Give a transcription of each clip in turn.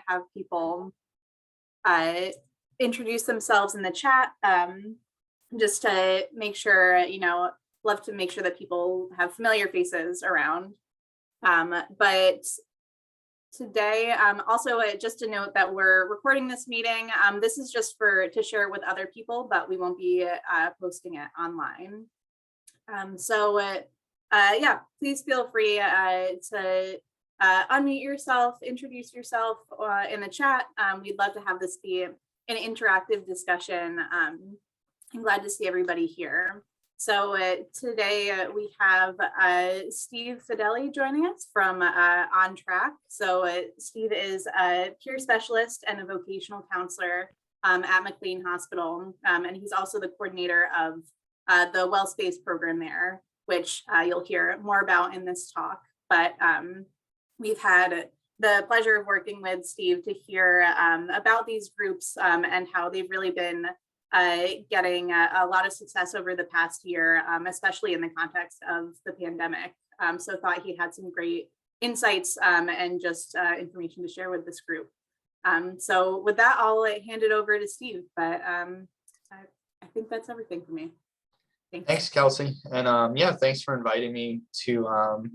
have people introduce themselves in the chat, just to make sure, love to make sure that people have familiar faces around. But today, also just to note that we're recording this meeting. This is just to share it with other people, but we won't be posting it online. Yeah, please feel free to unmute yourself, introduce yourself in the chat. We'd love to have this be an interactive discussion. I'm glad to see everybody here. So today we have Steve Fideli joining us from On Track. So Steve is a peer specialist and a vocational counselor at McLean Hospital. And he's also the coordinator of the Well Space program there, which you'll hear more about in this talk. But we've had the pleasure of working with Steve to hear about these groups and how they've really been getting a lot of success over the past year, especially in the context of the pandemic. So thought he had some great insights and just information to share with this group. So with that, I'll hand it over to Steve, but I think that's everything for me. Thanks, Kelsey. And yeah, thanks for inviting me to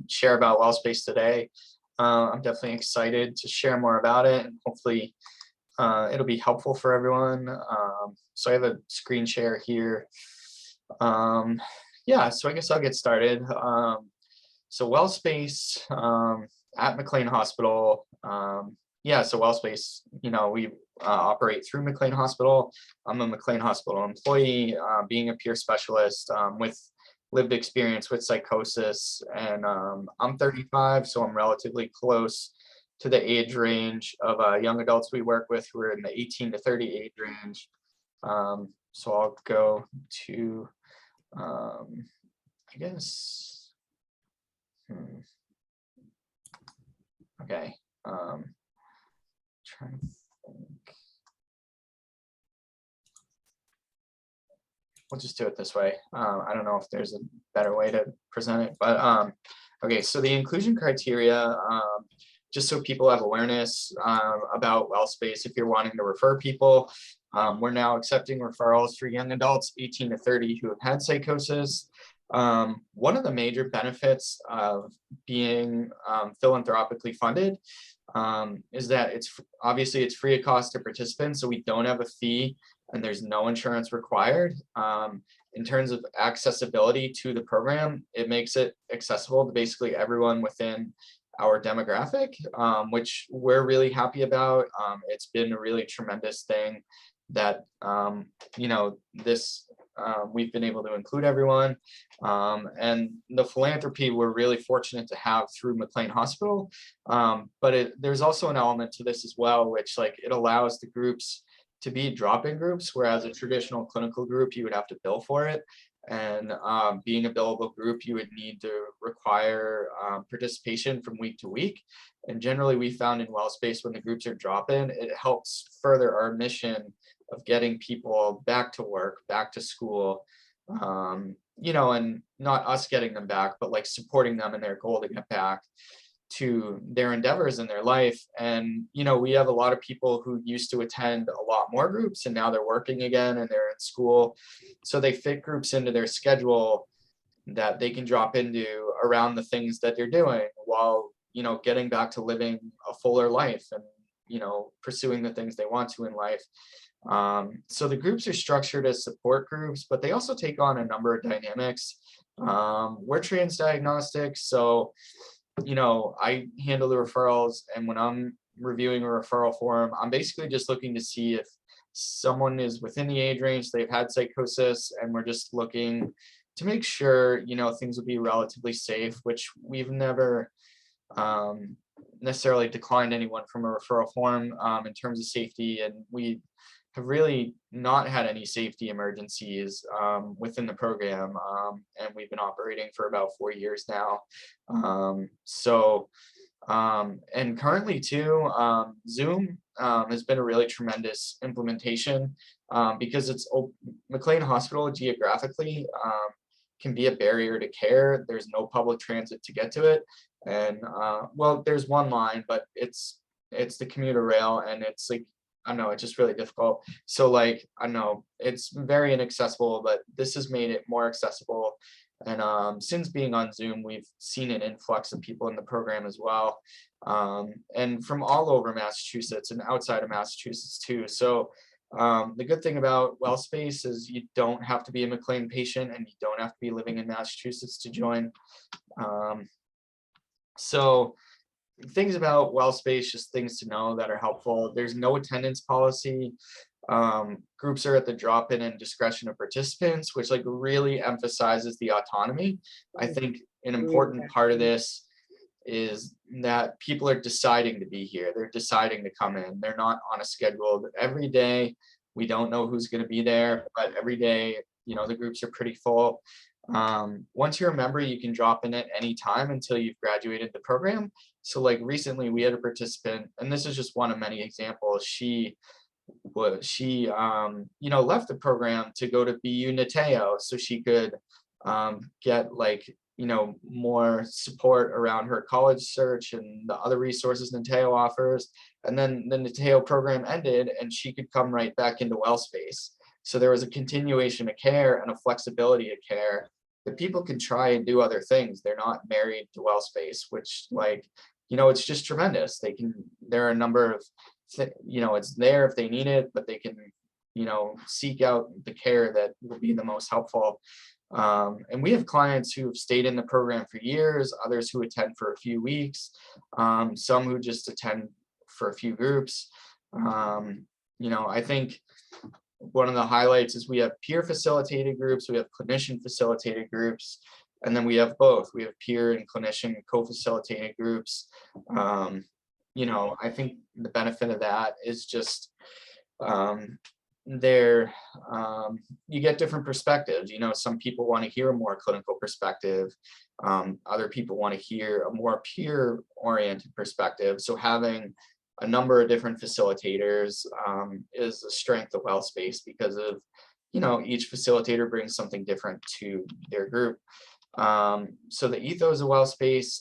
share about Well Space today. I'm definitely excited to share more about it, and hopefully it'll be helpful for everyone. So I have a screen share here. Yeah, so I guess I'll get started. So Well Space at McLean Hospital. Yeah, so Well Space, we operate through McLean Hospital. I'm a McLean Hospital employee, being a peer specialist with lived experience with psychosis, and I'm 35, so I'm relatively close to the age range of young adults we work with who are in the 18 to 30 age range. So I'll go to, I guess, okay. Trying to think. We'll just do it this way. I don't know if there's a better way to present it, but okay, so the inclusion criteria, just so people have awareness about Well Space, if you're wanting to refer people, we're now accepting referrals for young adults 18 to 30 who have had psychosis. One of the major benefits of being philanthropically funded is that it's free of cost to participants, so we don't have a fee and there's no insurance required. In terms of accessibility to the program, it makes it accessible to basically everyone within our demographic, which we're really happy about. It's been a really tremendous thing that we've been able to include everyone, and the philanthropy we're really fortunate to have through McLean Hospital, but there's also an element to this as well, which it allows the groups to be drop-in groups, whereas a traditional clinical group you would have to bill for it, and being a billable group you would need to require participation from week to week. And generally we found in Well Space, when the groups are drop-in, it helps further our mission of getting people back to work, back to school, and not us getting them back, but supporting them in their goal to get back to their endeavors in their life. And we have a lot of people who used to attend a lot more groups, and now they're working again and they're in school, so they fit groups into their schedule that they can drop into around the things that they're doing while getting back to living a fuller life and pursuing the things they want to in life. So the groups are structured as support groups, but they also take on a number of dynamics. We're trans diagnostics, so I handle the referrals, and when I'm reviewing a referral form, I'm basically just looking to see if someone is within the age range, they've had psychosis, and we're just looking to make sure things will be relatively safe, which we've never necessarily declined anyone from a referral form in terms of safety, and we have really not had any safety emergencies within the program, and we've been operating for about 4 years now. And currently too, Zoom has been a really tremendous implementation because it's McLean Hospital geographically can be a barrier to care. There's no public transit to get to it, and well, there's one line, but it's it's the commuter rail, and it's like, I don't know, it's just really difficult. So like, I don't know, it's very inaccessible, but this has made it more accessible. And since being on Zoom, we've seen an influx of people in the program as well, and from all over Massachusetts and outside of Massachusetts too. So the good thing about WellSpace is you don't have to be a McLean patient, and you don't have to be living in Massachusetts to join. So things about WellSpace, just things to know that are helpful. There's no attendance policy. Groups are at the drop-in and discretion of participants, which like really emphasizes the autonomy. I think an important part of this is that people are deciding to be here. They're deciding to come in. They're not on a schedule. Every day, we don't know who's going to be there, but every day, the groups are pretty full. Once you're a member, you can drop in at any time until you've graduated the program. So like recently we had a participant, and this is just one of many examples. She left the program to go to BU Nateo so she could get like, more support around her college search and the other resources Nateo offers. And then the Nateo program ended and she could come right back into WellSpace. So there was a continuation of care and a flexibility of care that people can try and do other things. They're not married to WellSpace, which it's just tremendous. There are a number of, it's there if they need it, but they can, seek out the care that will be the most helpful. And we have clients who have stayed in the program for years, others who attend for a few weeks, some who just attend for a few groups. I think one of the highlights is we have peer facilitated groups, we have clinician facilitated groups, and then we have both. We have peer and clinician co-facilitated groups. I think the benefit of that is just you get different perspectives. Some people want to hear a more clinical perspective. Other people want to hear a more peer oriented perspective. So having a number of different facilitators is a strength of WellSpace because of, each facilitator brings something different to their group. So the ethos of WellSpace,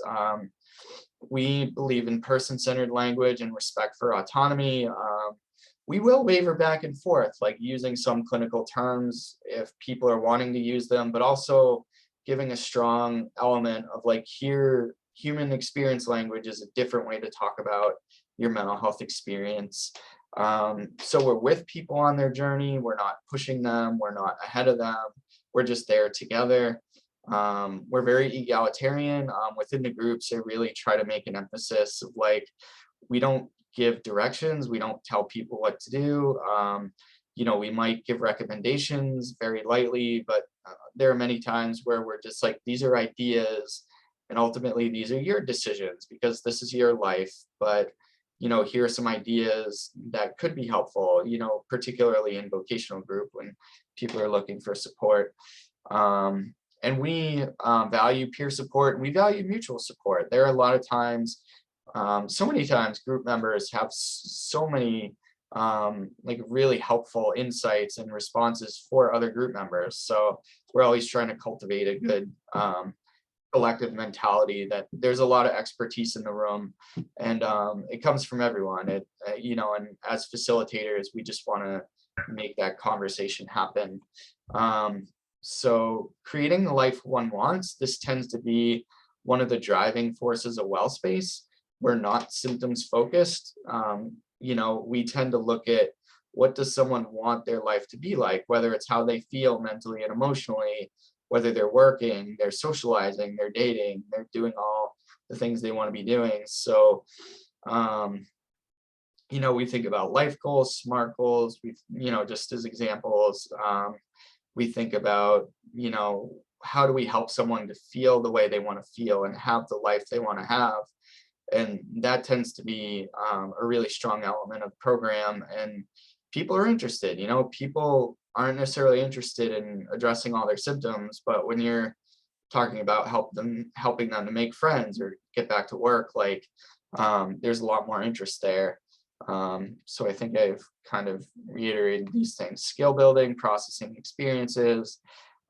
we believe in person-centered language and respect for autonomy. We will waver back and forth, like using some clinical terms if people are wanting to use them, but also giving a strong element of like here, human experience language is a different way to talk about your mental health experience. So we're with people on their journey. We're not pushing them. We're not ahead of them. We're just there together. We're very egalitarian within the groups. I really try to make an emphasis of like, we don't give directions. We don't tell people what to do. We might give recommendations very lightly, but there are many times where we're just like, these are ideas, and ultimately these are your decisions because this is your life. But here are some ideas that could be helpful, particularly in vocational group when people are looking for support. And we value peer support, and we value mutual support. There are a lot of times, so many times group members have so many like really helpful insights and responses for other group members. So we're always trying to cultivate a good collective mentality that there's a lot of expertise in the room, and it comes from everyone. And as facilitators, we just want to make that conversation happen. So creating the life one wants, this tends to be one of the driving forces of WellSpace. We're not symptoms focused. We tend to look at what does someone want their life to be like, whether it's how they feel mentally and emotionally, whether they're working, they're socializing, they're dating, they're doing all the things they want to be doing. So, we think about life goals, SMART goals, just as examples. We think about, how do we help someone to feel the way they want to feel and have the life they want to have? And that tends to be a really strong element of the program, and people are interested. People aren't necessarily interested in addressing all their symptoms, but when you're talking about helping them to make friends or get back to work, like there's a lot more interest there. So I think I've kind of reiterated these things: skill building, processing experiences,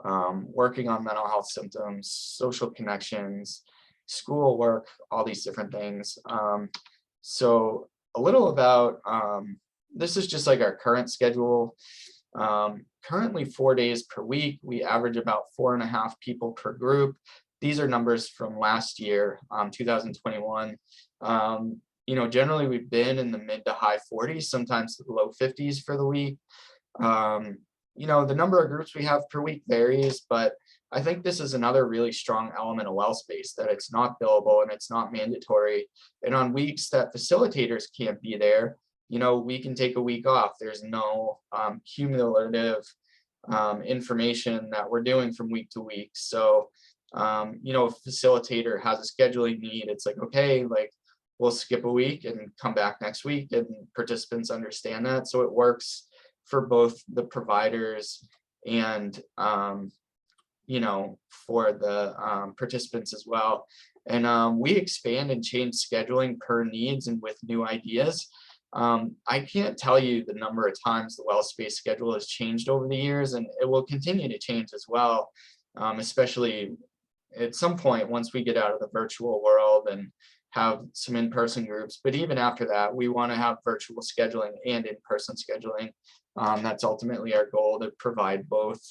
working on mental health symptoms, social connections, school work, all these different things. So a little about, this is just like our current schedule. Currently 4 days per week. We average about 4.5 people per group. These are numbers from last year, 2021. Generally we've been in the mid to high 40s, sometimes the low 50s for the week. The number of groups we have per week varies, but I think this is another really strong element of well space, that it's not billable and it's not mandatory. And on weeks that facilitators can't be there, we can take a week off. There's no cumulative information that we're doing from week to week. So, if a facilitator has a scheduling need, it's like, okay, like we'll skip a week and come back next week, and participants understand that. So it works for both the providers and, for the participants as well. And we expand and change scheduling per needs and with new ideas. I can't tell you the number of times the well space schedule has changed over the years, and it will continue to change as well, especially at some point once we get out of the virtual world and have some in-person groups. But even after that, we want to have virtual scheduling and in-person scheduling. That's ultimately our goal, to provide both.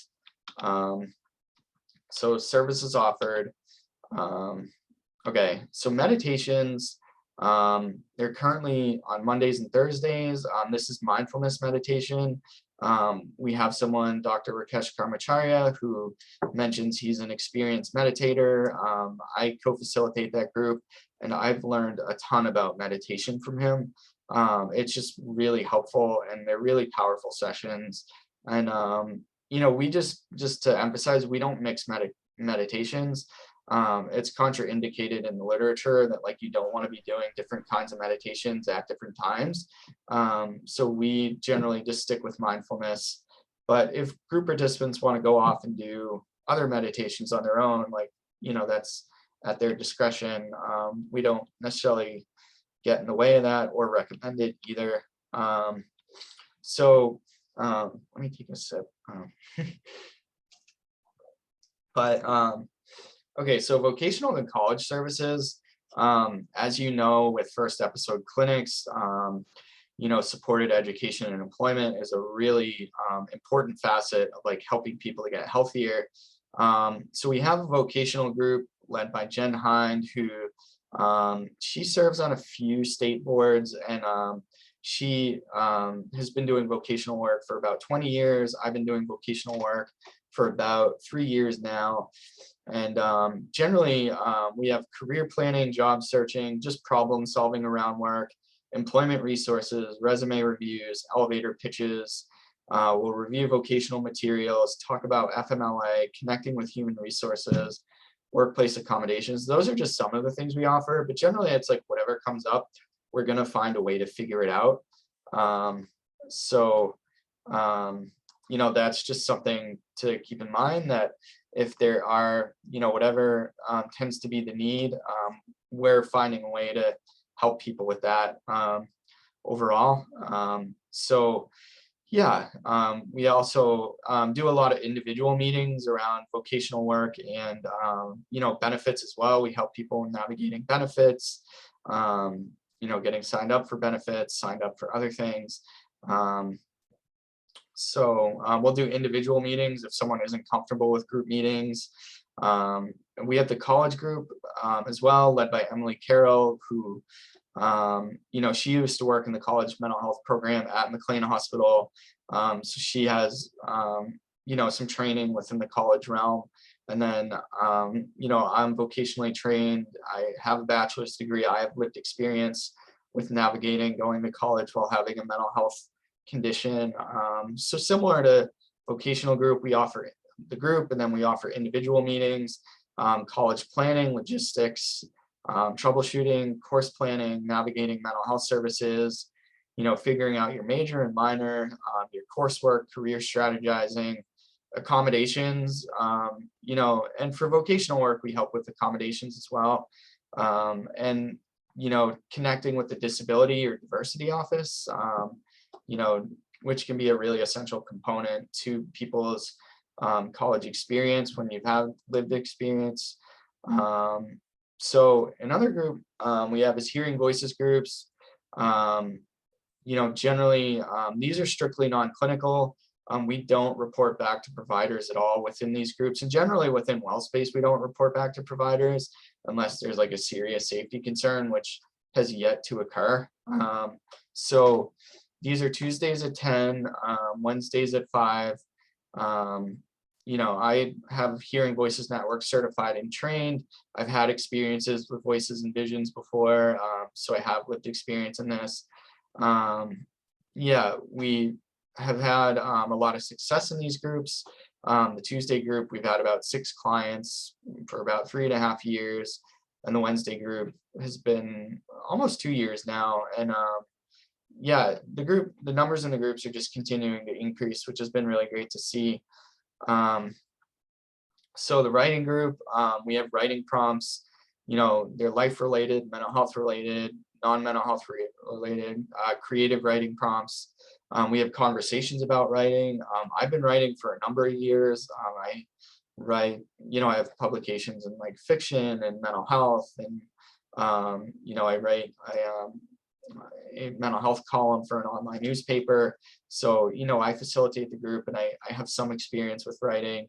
So services offered. Okay, so meditations, they're currently on Mondays and Thursdays. This is mindfulness meditation. We have someone, Dr. Rakesh Karmacharya, who mentions he's an experienced meditator. I co-facilitate that group, and I've learned a ton about meditation from him. It's just really helpful, and they're really powerful sessions. And we just to emphasize, we don't mix meditations. It's contraindicated in the literature that, like, you don't want to be doing different kinds of meditations at different times. So we generally just stick with mindfulness. But if group participants want to go off and do other meditations on their own, that's at their discretion. We don't necessarily get in the way of that or recommend it either. Let me take a sip. Okay, so vocational and college services, as you know, with first episode clinics, supported education and employment is a really important facet of like helping people to get healthier. So we have a vocational group led by Jen Hind, who she serves on a few state boards, and she has been doing vocational work for about 20 years. I've been doing vocational work for about 3 years now. And generally, we have career planning, job searching, just problem solving around work, employment resources, resume reviews, elevator pitches. We'll review vocational materials, talk about FMLA, connecting with human resources, workplace accommodations. Those are just some of the things we offer, but generally it's like whatever comes up, we're going to find a way to figure it out. That's just something to keep in mind, that if there are, whatever tends to be the need, we're finding a way to help people with that overall. We also do a lot of individual meetings around vocational work and, benefits as well. We help people navigating benefits, getting signed up for benefits, signed up for other things. We'll do individual meetings if someone isn't comfortable with group meetings. And we have the college group as well, led by Emily Carroll, who, she used to work in the college mental health program at McLean Hospital. So she has, some training within the college realm. And then, I'm vocationally trained. I have a bachelor's degree. I have lived experience with navigating going to college while having a mental health condition. So similar to vocational group, we offer the group, and then we offer individual meetings, college planning, logistics, troubleshooting, course planning, navigating mental health services, figuring out your major and minor, your coursework, career strategizing, accommodations, and for vocational work, we help with accommodations as well. And, connecting with the disability or diversity office, which can be a really essential component to people's college experience when you've had lived experience. So another group we have is hearing voices groups. Generally, these are strictly non-clinical. We don't report back to providers at all within these groups, and generally within WellSpace, we don't report back to providers unless there's like a serious safety concern, which has yet to occur. So these are Tuesdays at 10, Wednesdays at 5. I have Hearing Voices Network certified and trained. I've had experiences with Voices and Visions before, so I have lived experience in this. We have had a lot of success in these groups. The Tuesday group, we've had about 6 clients for about 3.5 years, and the Wednesday group has been almost 2 years now. And the numbers in the groups are just continuing to increase, which has been really great to see. So the writing group, we have writing prompts. They're life related, mental health related, non-mental health related, creative writing prompts. We have conversations about writing. I've been writing for a number of years. I write, I have publications in like fiction and mental health, and I write a mental health column for an online newspaper. So, I facilitate the group, and I have some experience with writing.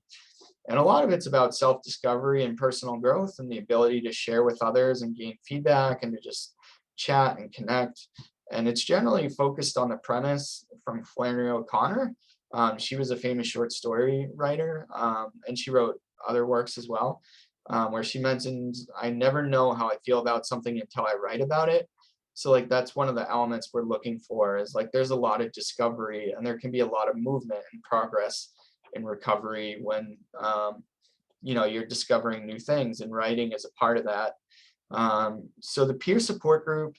And a lot of it's about self-discovery and personal growth, and the ability to share with others and gain feedback, and to just chat and connect. And it's generally focused on the premise from Flannery O'Connor. She was a famous short story writer, and she wrote other works as well, where she mentions, I never know how I feel about something until I write about it. So like that's one of the elements we're looking for, is like there's a lot of discovery, and there can be a lot of movement and progress in recovery when you're discovering new things, and writing is a part of that. So the peer support group,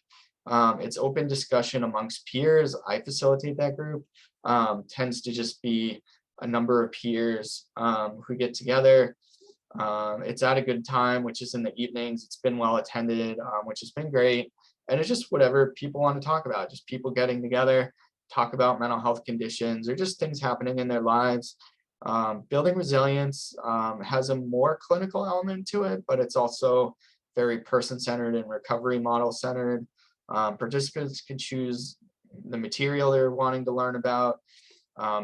it's open discussion amongst peers. I facilitate that group. Tends to just be a number of peers who get together. It's at a good time, which is in the evenings. It's been well attended, which has been great. And it's just whatever people want to talk about, just people getting together, talk about mental health conditions or just things happening in their lives. Building resilience has a more clinical element to it, but it's also very person-centered and recovery model-centered. Participants can choose the material they're wanting to learn about.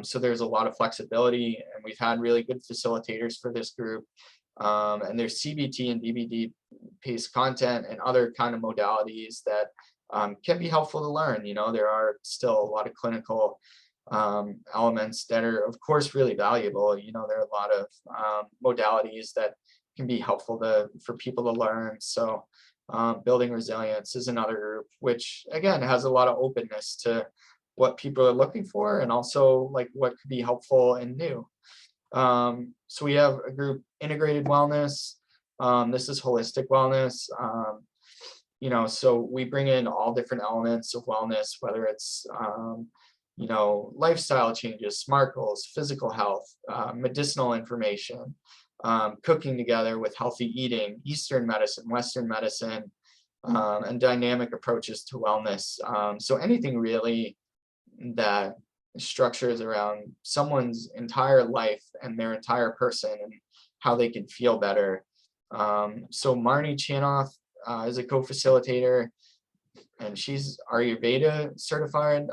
So there's a lot of flexibility, and we've had really good facilitators for this group. And there's CBT and DBT-based content and other kind of modalities that can be helpful to learn. There are still a lot of clinical elements that are, of course, really valuable. There are a lot of modalities that can be helpful for people to learn. So building resilience is another group, which again has a lot of openness to what people are looking for, and also like what could be helpful and new. So we have a group, integrated wellness. This is holistic wellness. So we bring in all different elements of wellness, whether it's lifestyle changes, SMART goals, physical health, medicinal information, cooking together with healthy eating, Eastern medicine, Western medicine, and dynamic approaches to wellness. So anything really that structures around someone's entire life and their entire person and how they can feel better. So Marnie Chanoff is a co-facilitator, and she's Ayurveda certified.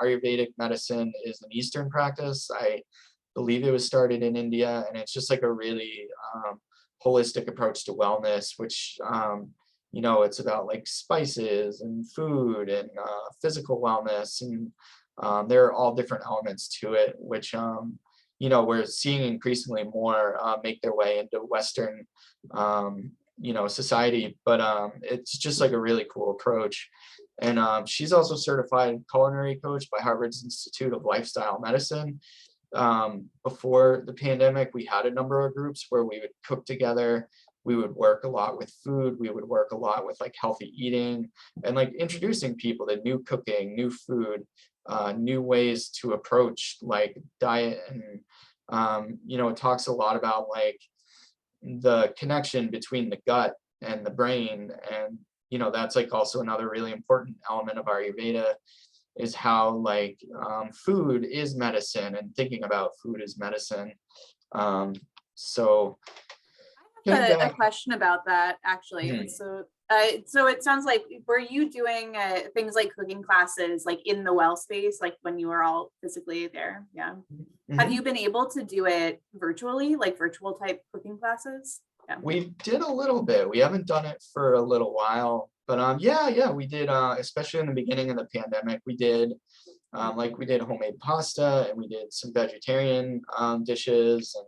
Ayurvedic medicine is an Eastern practice. I believe it was started in India, and it's just like a really holistic approach to wellness, which it's about like spices and food and physical wellness, and there are all different elements to it, which we're seeing increasingly more make their way into Western society, but it's just like a really cool approach. And she's also certified culinary coach by Harvard's Institute of Lifestyle Medicine. Before the pandemic, we had a number of groups where we would cook together. We would work a lot with food. We would work a lot with like healthy eating and like introducing people to new cooking, new food, new ways to approach like diet. And it talks a lot about like the connection between the gut and the brain. And that's like also another really important element of Ayurveda, is how like food is medicine, and thinking about food as medicine. So I have a question about that, actually. Mhm. So So it sounds like, were you doing things like cooking classes, like in the well space, like when you were all physically there? Yeah. Have Mhm. you been able to do it virtually, like virtual type cooking classes? Yeah. We did a little bit. We haven't done it for a little while, but yeah, we did. Especially in the beginning of the pandemic, we did like we did homemade pasta and we did some vegetarian dishes, and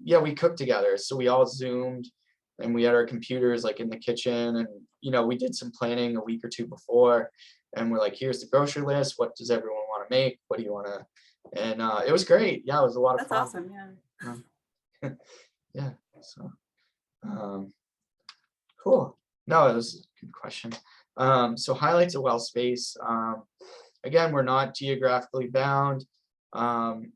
yeah, we cooked together. So we all zoomed and we had our computers like in the kitchen, and we did some planning a week or two before, and we're like, here's the grocery list. What does everyone want to make? What do you want to? And it was great. Yeah, it was a lot of That's fun. awesome. Yeah. Yeah. So cool. No, it was a good question. So highlights of well space. Again, we're not geographically bound.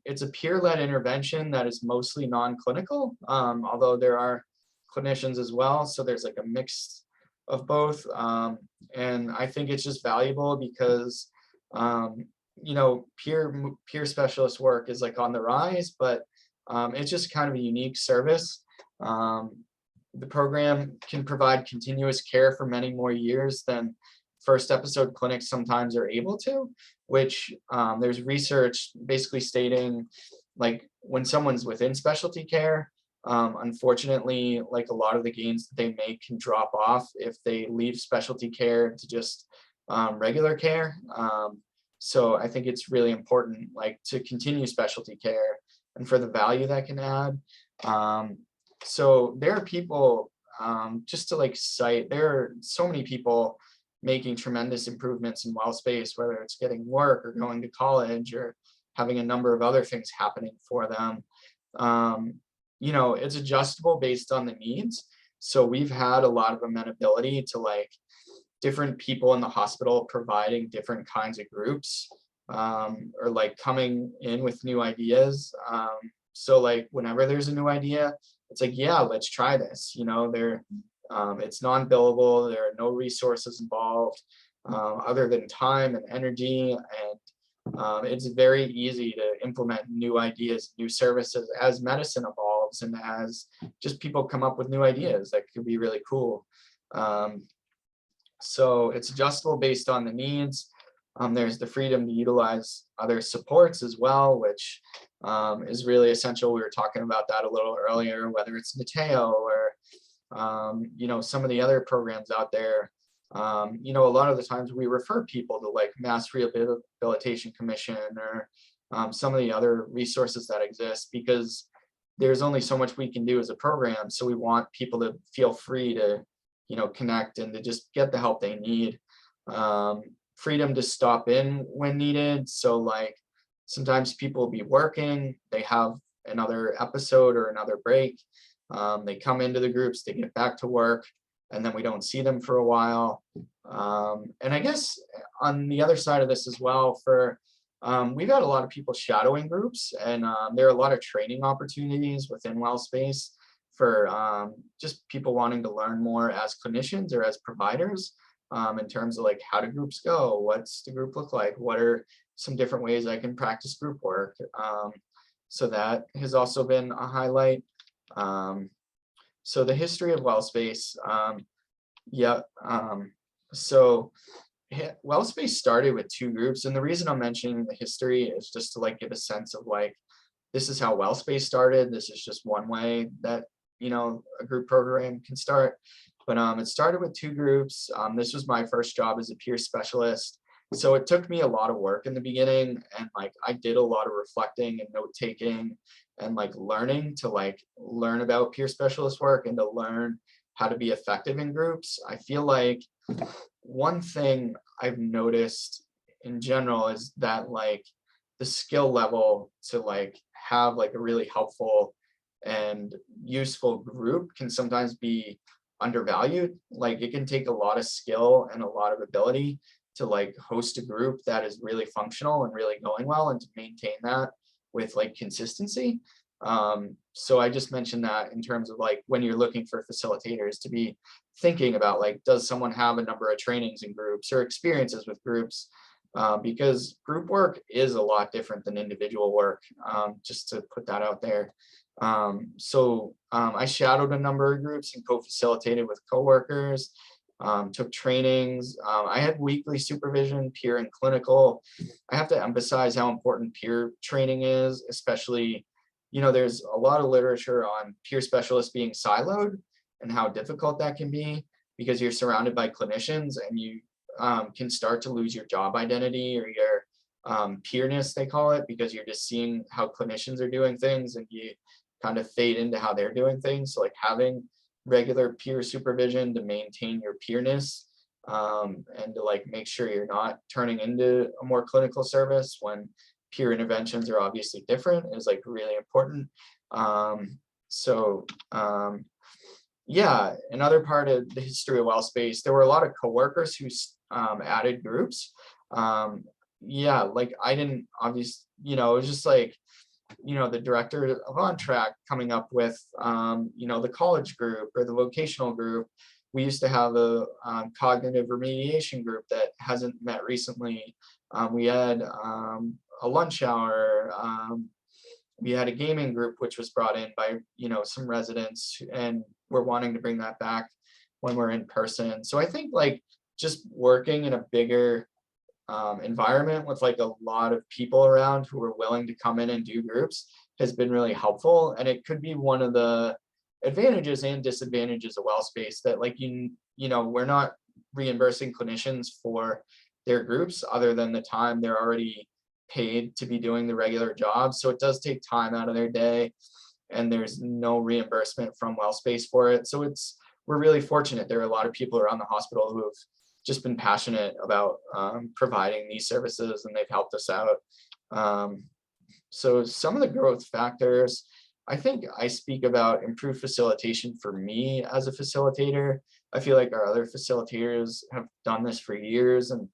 It's a peer-led intervention that is mostly non-clinical, although there are clinicians as well. So there's like a mix of both. And I think it's just valuable because, peer specialist work is like on the rise, but it's just kind of a unique service. The program can provide continuous care for many more years than first episode clinics sometimes are able to, which there's research basically stating like when someone's within specialty care, unfortunately, like a lot of the gains that they make can drop off if they leave specialty care to just regular care. So I think it's really important like to continue specialty care and for the value that can add. So there are people, just to like cite, there are so many people making tremendous improvements in well space, whether it's getting work or going to college or having a number of other things happening for them. It's adjustable based on the needs. So we've had a lot of amenability to like different people in the hospital providing different kinds of groups, or like coming in with new ideas. So like whenever there's a new idea, it's like, yeah, let's try this. It's non-billable. There are no resources involved other than time and energy, and it's very easy to implement new ideas, new services as medicine evolves and as just people come up with new ideas that could be really cool. So it's adjustable based on the needs. There's the freedom to utilize other supports as well, which is really essential. We were talking about that a little earlier, whether it's Mateo or some of the other programs out there. A lot of the times we refer people to like Mass Rehabilitation Commission or some of the other resources that exist, because there's only so much we can do as a program. So we want people to feel free to, connect and to just get the help they need. Freedom to stop in when needed. So like sometimes people will be working, they have another episode or another break. They come into the groups, they get back to work, and then we don't see them for a while. And I guess on the other side of this as well, we've had a lot of people shadowing groups, and there are a lot of training opportunities within well space for just people wanting to learn more as clinicians or as providers, in terms of like how do groups go, what's the group look like, what are some different ways I can practice group work. So that has also been a highlight. So the history of well space, so well space started with two groups, and the reason I'm mentioning the history is just to like give a sense of like this is how well space started. This is just one way that a group program can start, but it started with two groups. This was my first job as a peer specialist, so it took me a lot of work in the beginning, and like I did a lot of reflecting and note taking and like learning to like learn about peer specialist work and to learn how to be effective in groups. I feel like one thing I've noticed in general is that like the skill level to like have like a really helpful and useful group can sometimes be undervalued. Like it can take a lot of skill and a lot of ability to like host a group that is really functional and really going well, and to maintain that with like consistency. So I just mentioned that in terms of like when you're looking for facilitators to be thinking about like, does someone have a number of trainings in groups or experiences with groups? because group work is a lot different than individual work, just to put that out there. I shadowed a number of groups and co-facilitated with coworkers, took trainings. I had weekly supervision, peer and clinical. I have to emphasize how important peer training is, especially, there's a lot of literature on peer specialists being siloed and how difficult that can be because you're surrounded by clinicians and you can start to lose your job identity or your peerness, they call it, because you're just seeing how clinicians are doing things and you kind of fade into how they're doing things. So like having regular peer supervision to maintain your peerness, and to like make sure you're not turning into a more clinical service when peer interventions are obviously different is like really important. So yeah, another part of the history of WellSpace, there were a lot of coworkers who added groups. Yeah, like I didn't obviously, it was just like, the director of On Track coming up with, the college group or the vocational group. We used to have a cognitive remediation group that hasn't met recently. We had a lunch hour. We had a gaming group, which was brought in by, some residents, and we're wanting to bring that back when we're in person. So I think like just working in a bigger environment with like a lot of people around who are willing to come in and do groups has been really helpful. And it could be one of the advantages and disadvantages of WellSpace that like, we're not reimbursing clinicians for their groups other than the time they're already paid to be doing the regular job. So it does take time out of their day and there's no reimbursement from WellSpace for it. So we're really fortunate. There are a lot of people around the hospital who have just been passionate about providing these services and they've helped us out. So some of the growth factors, I think I speak about improved facilitation for me as a facilitator. I feel like our other facilitators have done this for years, and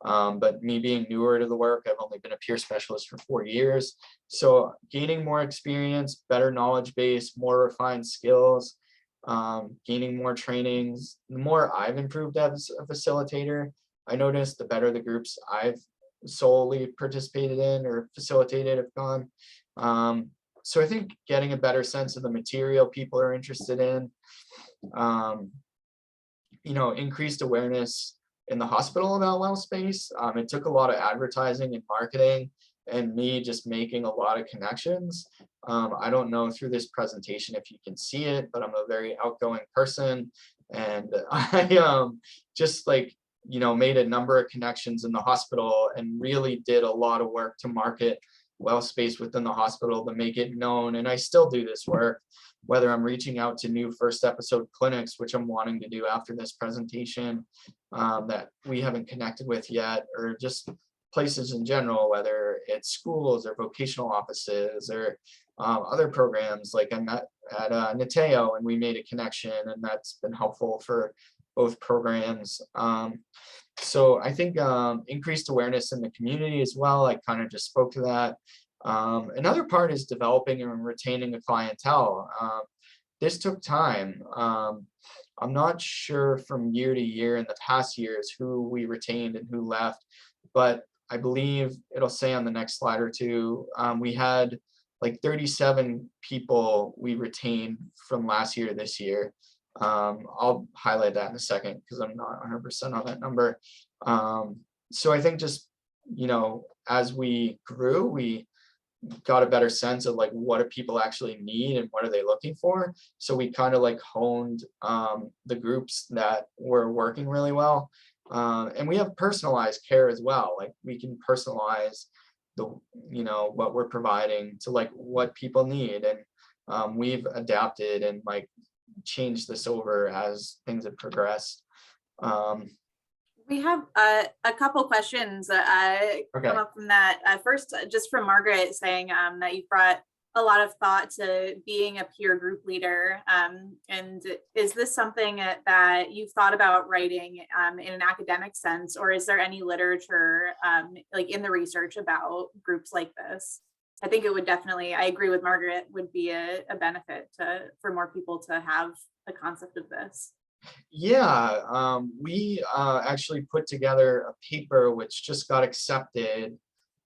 but me being newer to the work, I've only been a peer specialist for 4 years. So gaining more experience, better knowledge base, more refined skills, gaining more trainings. The more I've improved as a facilitator, I noticed the better the groups I've solely participated in or facilitated have gone. So I think getting a better sense of the material people are interested in, increased awareness in the hospital about WellSpace. It took a lot of advertising and marketing and me just making a lot of connections. I don't know through this presentation if you can see it, but I'm a very outgoing person. And I just like, made a number of connections in the hospital and really did a lot of work to market WellSpace within the hospital to make it known. And I still do this work, whether I'm reaching out to new first episode clinics, which I'm wanting to do after this presentation, that we haven't connected with yet, or just places in general, whether it's schools or vocational offices or other programs. Like I met at Nateo and we made a connection, and that's been helpful for both programs. So I think increased awareness in the community as well. I kind of just spoke to that. Another part is developing and retaining a clientele. This took time. I'm not sure from year to year in the past years who we retained and who left, but I believe it'll say on the next slide or two, we had like 37 people we retained from last year to this year. I'll highlight that in a second because I'm not 100% on that number. So I think just, as we grew, we got a better sense of like what do people actually need and what are they looking for. So we kind of like honed the groups that were working really well. And we have personalized care as well. Like we can personalize the, what we're providing to like what people need. And we've adapted and like changed this over as things have progressed. We have a couple questions that come up from that. First, just from Margaret saying that you brought a lot of thought to being a peer group leader. And is this something that you've thought about writing in an academic sense, or is there any literature like in the research about groups like this? I think it would definitely, I agree with Margaret, would be a benefit for more people to have a concept of this. Yeah, we actually put together a paper which just got accepted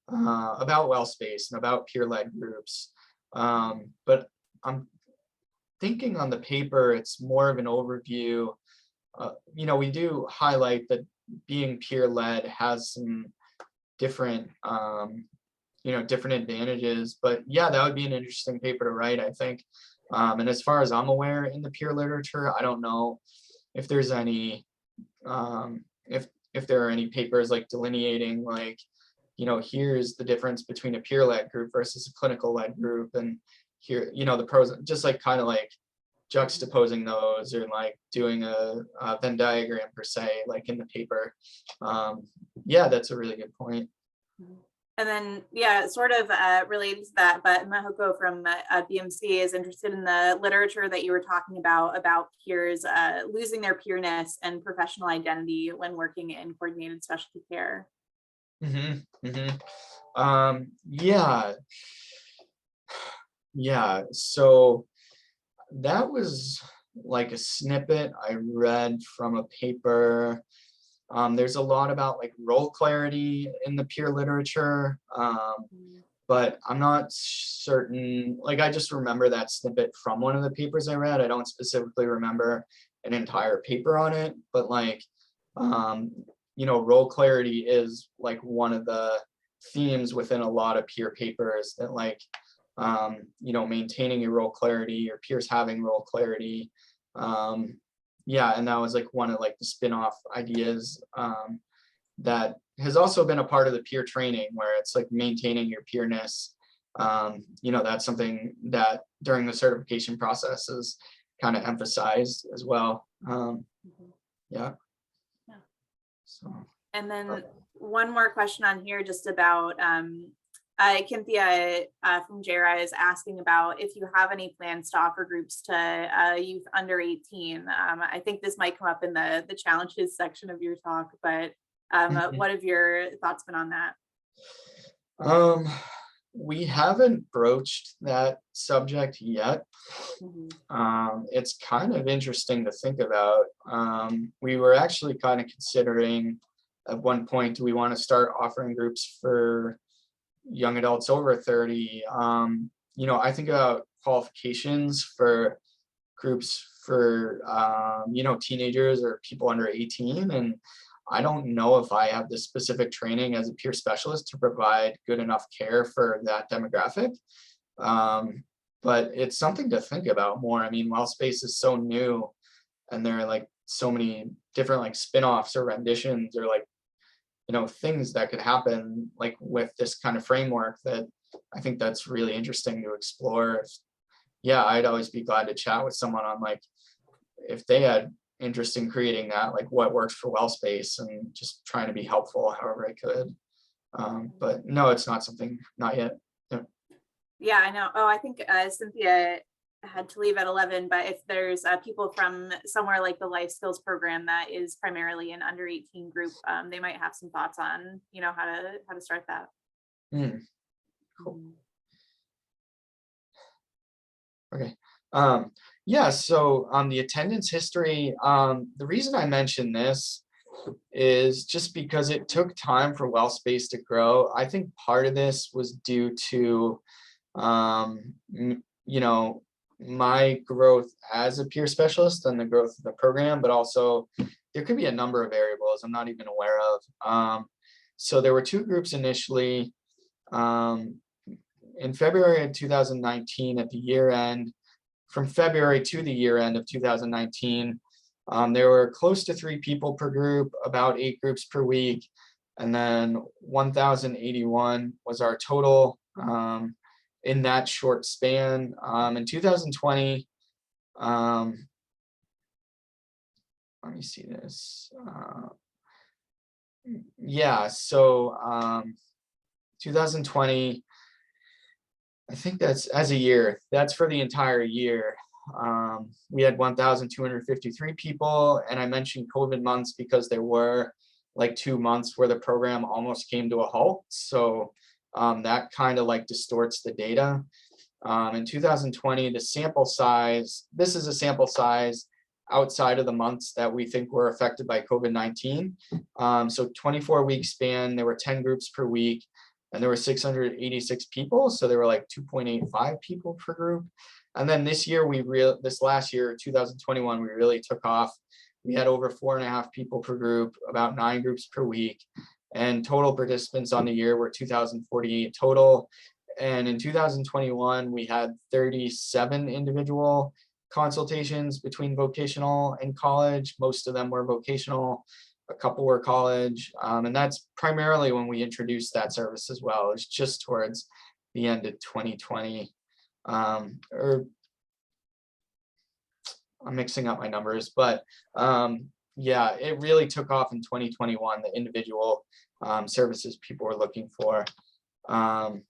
about well space and about peer-led groups. But I'm thinking on the paper, it's more of an overview. We do highlight that being peer-led has some different, different advantages. But yeah, that would be an interesting paper to write, I think. And as far as I'm aware in the peer literature, I don't know if there's any, if there are any papers like delineating like, here's the difference between a peer-led group versus a clinical-led group, and here, the pros, just like kind of like juxtaposing those, or like doing a Venn diagram per se, like in the paper. Yeah, that's a really good point. And then, yeah, sort of related to that, but Mahoko from BMC is interested in the literature that you were talking about peers losing their peerness and professional identity when working in coordinated specialty care. Yeah, yeah. So that was like a snippet I read from a paper. There's a lot about like role clarity in the peer literature, but I'm not certain. Like I just remember that snippet from one of the papers I read. I don't specifically remember an entire paper on it, but like, role clarity is like one of the themes within a lot of peer papers, that like, maintaining your role clarity, your peers having role clarity. Yeah, and that was like one of like the spin-off ideas that has also been a part of the peer training, where it's like maintaining your peerness. That's something that during the certification process is kind of emphasized as well. Yeah. So. And then one more question on here, just about Cynthia from JRA is asking about if you have any plans to offer groups to youth under 18. I think this might come up in the challenges section of your talk, but what have your thoughts been on that? We haven't broached that subject yet. It's kind of interesting to think about. We were actually kind of considering at one point, do we want to start offering groups for young adults over 30? I think about qualifications for groups for, teenagers or people under 18. And I don't know if I have the specific training as a peer specialist to provide good enough care for that demographic. But it's something to think about more. I mean, while space is so new and there are like so many different like spin-offs or renditions or like, things that could happen like with this kind of framework, that I think that's really interesting to explore. Yeah, I'd always be glad to chat with someone on like if they had interest in creating that, like what works for well space, and just trying to be helpful however I could. But no, it's not something, not yet. Yeah, I know. Oh, I think Cynthia had to leave at 11, but if there's people from somewhere like the life skills program that is primarily an under 18 group, they might have some thoughts on how to start that. Cool. Okay. Yeah, so on the attendance history, the reason I mentioned this is just because it took time for well space to grow. I think part of this was due to my growth as a peer specialist and the growth of the program, but also there could be a number of variables I'm not even aware of. So there were two groups initially. In February of 2019, at the year end, from February to the year end of 2019, there were close to 3 people per group, about 8 groups per week, and then 1,081 was our total in that short span. In 2020, let me see this. Yeah, so 2020, I think that's as a year, that's for the entire year. We had 1,253 people, and I mentioned COVID months because there were like 2 months where the program almost came to a halt. So that kind of like distorts the data. In 2020, the sample size, this is a sample size outside of the months that we think were affected by COVID-19. So 24-week span, there were 10 groups per week, and there were 686 people. So there were like 2.85 people per group. And then this year, this last year, 2021, we really took off. We had over 4.5 people per group, about 9 groups per week. And total participants on the year were 2,048 total. And in 2021, we had 37 individual consultations between vocational and college. Most of them were vocational, a couple were college. And that's primarily when we introduced that service as well. It's just towards the end of 2020. Or I'm mixing up my numbers, but yeah, it really took off in 2021, the individual services people were looking for.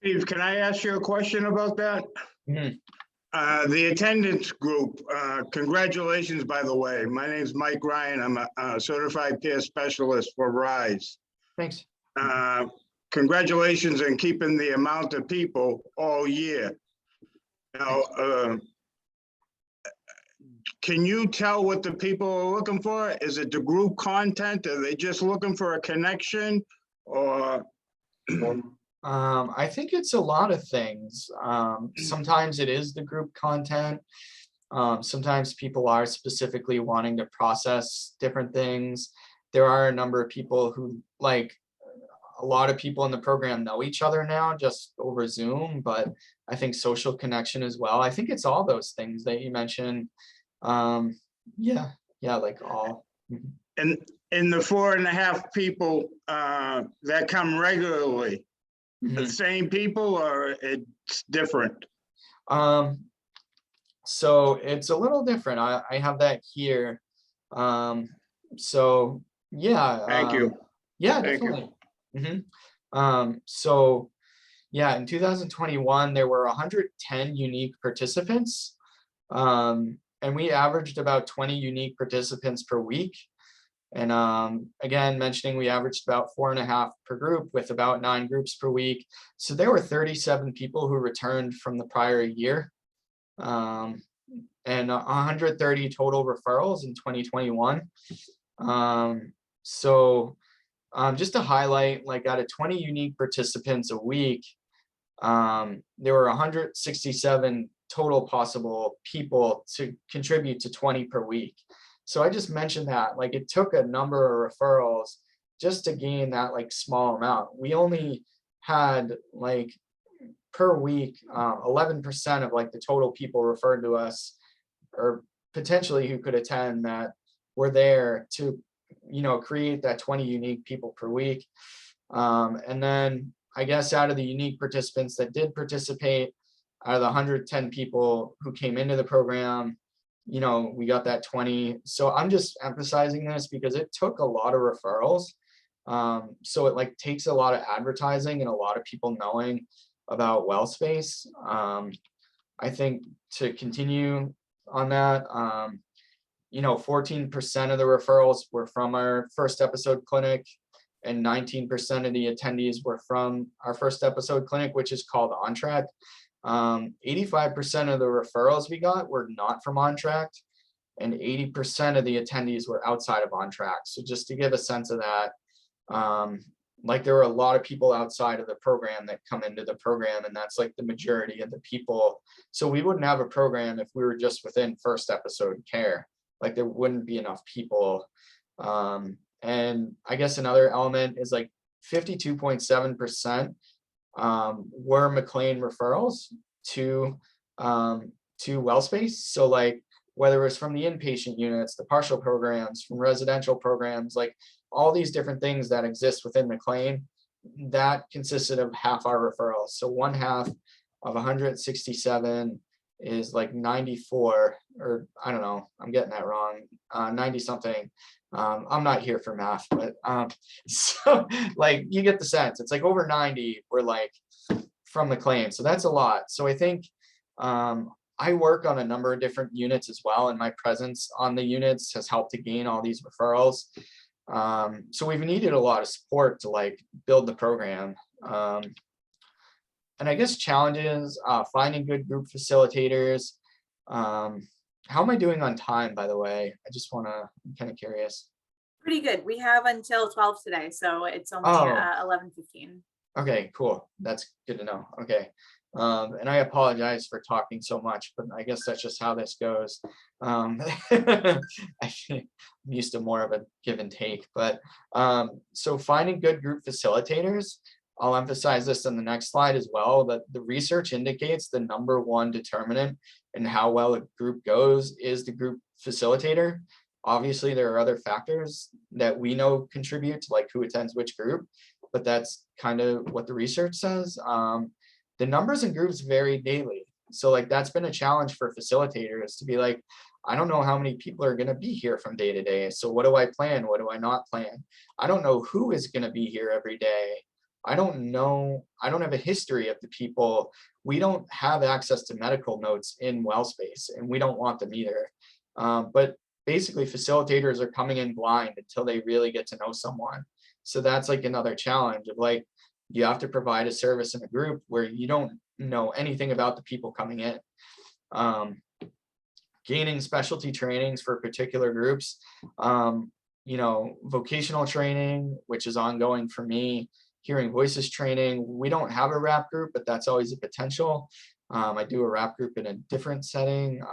Steve, can I ask you a question about that? Mhm. The attendance group, congratulations, by the way. My name is Mike Ryan. I'm a certified peer specialist for RISE. Thanks. Congratulations on keeping the amount of people all year. Now, can you tell what the people are looking for? Is it the group content? Are they just looking for a connection, or? I think it's a lot of things. Sometimes it is the group content. Sometimes people are specifically wanting to process different things. There are a number of people who, like, a lot of people in the program know each other now just over Zoom, but I think social connection as well. I think it's all those things that you mentioned. Yeah, like all. Mhm. And in the 4.5 people that come regularly, the Mhm. same people, or it's different? So it's a little different. I have that here. So yeah. Thank you. Yeah, Thank you. definitely. So yeah, in 2021, there were 110 unique participants. And we averaged about 20 unique participants per week. And again, mentioning we averaged about 4.5 per group with about 9 groups per week. So there were 37 people who returned from the prior year. And 130 total referrals in 2021. Just to highlight, like out of 20 unique participants a week, there were 167 total possible people to contribute to 20 per week. So I just mentioned that, like, it took a number of referrals just to gain that like small amount. We only had like per week 11% of like the total people referred to us or potentially who could attend that were there to, create that 20 unique people per week. And then I guess out of the unique participants that did participate, out of the 110 people who came into the program, we got that 20. So I'm just emphasizing this because it took a lot of referrals. So it like takes a lot of advertising and a lot of people knowing about WellSpace. I think to continue on that, 14% of the referrals were from our first episode clinic, and 19% of the attendees were from our first episode clinic, which is called OnTrack. 85% of the referrals we got were not from OnTrack, and 80% of the attendees were outside of OnTrack. So just to give a sense of that, like there were a lot of people outside of the program that come into the program, and that's like the majority of the people. So we wouldn't have a program if we were just within first episode care. Like there wouldn't be enough people. And I guess another element is like 52.7% were McLean referrals to WellSpace. So like whether it was from the inpatient units, the partial programs, from residential programs, like all these different things that exist within McLean, that consisted of half our referrals. So one half of 167 is like 94, or I don't know, I'm getting that wrong, 90 something. I'm not here for math, but so like you get the sense. It's like over 90 were like from McLean. So that's a lot. So I think I work on a number of different units as well, and my presence on the units has helped to gain all these referrals. So we've needed a lot of support to like build the program. And I guess challenges, finding good group facilitators. How am I doing on time, by the way? I'm kind of curious. Pretty good. We have until 12 today, so it's only Oh, 11:15. okay, cool. That's good to know. Okay. And I apologize for talking so much, but I guess that's just how this goes. I think I'm used to more of a give and take, but so finding good group facilitators, I'll emphasize this in the next slide as well, that the research indicates the number one determinant in how well a group goes is the group facilitator. Obviously, there are other factors that we know contribute to like who attends which group, but that's kind of what the research says. The numbers in groups vary daily. So like that's been a challenge for facilitators to be like, I don't know how many people are going to be here from day to day. So what do I plan? What do I not plan? I don't know who is going to be here every day. I don't know. I don't have a history of the people. We don't have access to medical notes in well space, and we don't want them either. But basically, facilitators are coming in blind until they really get to know someone. So that's like another challenge of like, you have to provide a service in a group where you don't know anything about the people coming in. Gaining specialty trainings for particular groups, vocational training, which is ongoing for me, hearing voices training. We don't have a rap group, but that's always a potential. I do a rap group in a different setting.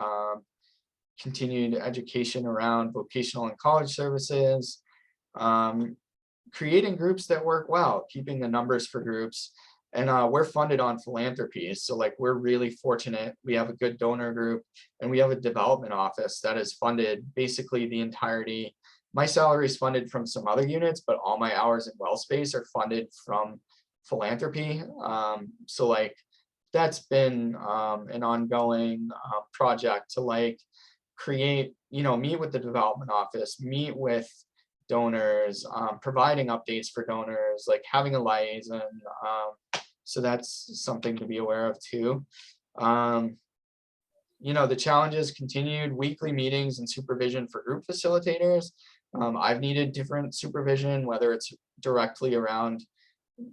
Continued education around vocational and college services. Creating groups that work well, keeping the numbers for groups. And we're funded on philanthropy. So like we're really fortunate. We have a good donor group and we have a development office that is funded basically the entirety. My salary is funded from some other units, but all my hours in well space are funded from philanthropy. So like that's been an ongoing project to like create, meet with the development office, meet with donors, providing updates for donors, like having a liaison. So that's something to be aware of too. The challenges continued weekly meetings and supervision for group facilitators. I've needed different supervision, whether it's directly around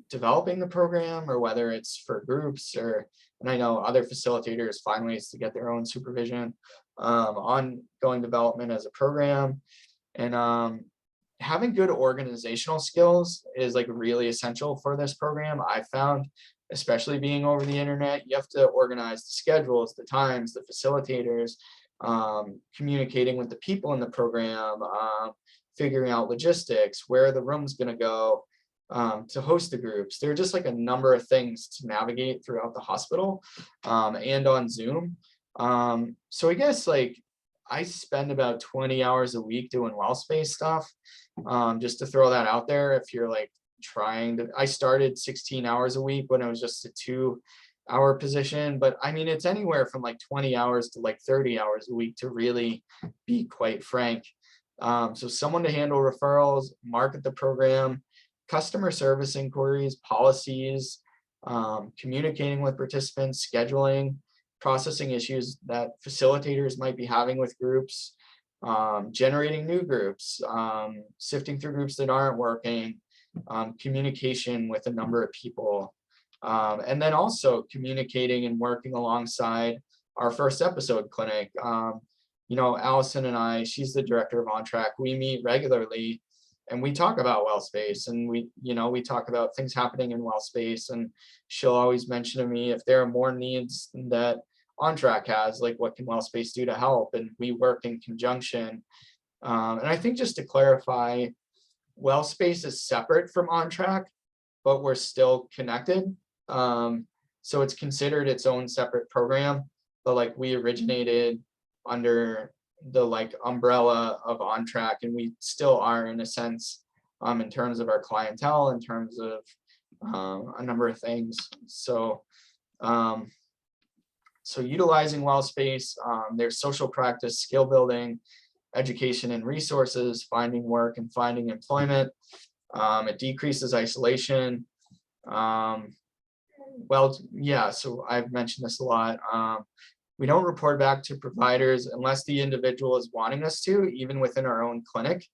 developing the program or whether it's for groups and I know other facilitators find ways to get their own supervision, ongoing development as a program. And having good organizational skills is like really essential for this program. I found, especially being over the internet, you have to organize the schedules, the times, the facilitators, communicating with the people in the program, figuring out logistics, where the room's going to go, to host the groups. There are just like a number of things to navigate throughout the hospital, and on Zoom. So I guess like I spend about 20 hours a week doing well space stuff. Just to throw that out there, if you're like I started 16 hours a week when it was just a 2-hour position, but I mean, it's anywhere from like 20 hours to like 30 hours a week to really be quite frank. So someone to handle referrals, market the program, customer service inquiries, policies, communicating with participants, scheduling, processing issues that facilitators might be having with groups, generating new groups, sifting through groups that aren't working, communication with a number of people, and then also communicating and working alongside our first episode clinic. Allison and I, she's the director of On Track. We meet regularly and we talk about well space, and we talk about things happening in well space, and she'll always mention to me if there are more needs that On Track has, like what can well space do to help, and we work in conjunction. And I think just to clarify, well space is separate from On Track, but we're still connected. So it's considered its own separate program, but like we originated under the like umbrella of On Track, and we still are in a sense, in terms of our clientele, in terms of a number of things. So utilizing well space, there's social practice, skill building, education and resources, finding work and finding employment. It decreases isolation. So I've mentioned this a lot. We don't report back to providers unless the individual is wanting us to, even within our own clinic.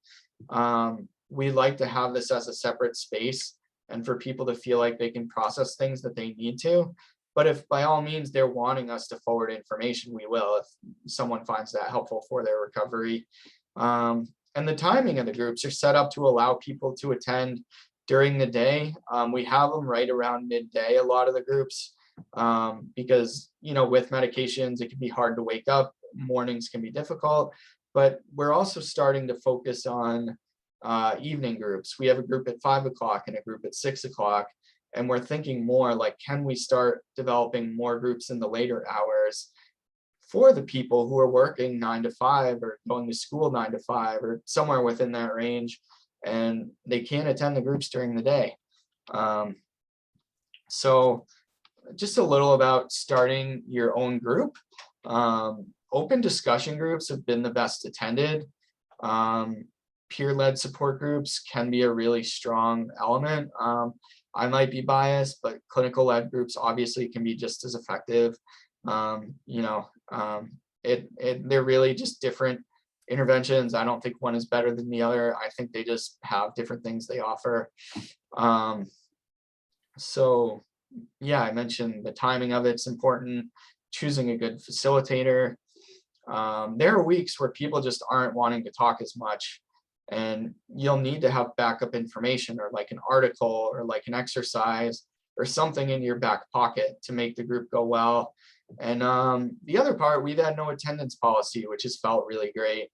We like to have this as a separate space and for people to feel like they can process things that they need to. But if by all means they're wanting us to forward information, we will, if someone finds that helpful for their recovery. And the timing of the groups are set up to allow people to attend during the day. We have them right around midday, a lot of the groups, because, you know, with medications, it can be hard to wake up. Mornings can be difficult, but we're also starting to focus on evening groups. We have a group at 5 o'clock and a group at 6 o'clock. And we're thinking more like, can we start developing more groups in the later hours for the people who are working 9 to 5 or going to school 9 to 5 or somewhere within that range, and they can't attend the groups during the day. So just a little about starting your own group. Open discussion groups have been the best attended. Peer-led support groups can be a really strong element. I might be biased, but clinical-led groups obviously can be just as effective. They're really just different interventions. I don't think one is better than the other. I think they just have different things they offer. So yeah, I mentioned the timing of it's important, choosing a good facilitator. There are weeks where people just aren't wanting to talk as much, and you'll need to have backup information or like an article or like an exercise or something in your back pocket to make the group go well. And the other part, we've had no attendance policy, which has felt really great.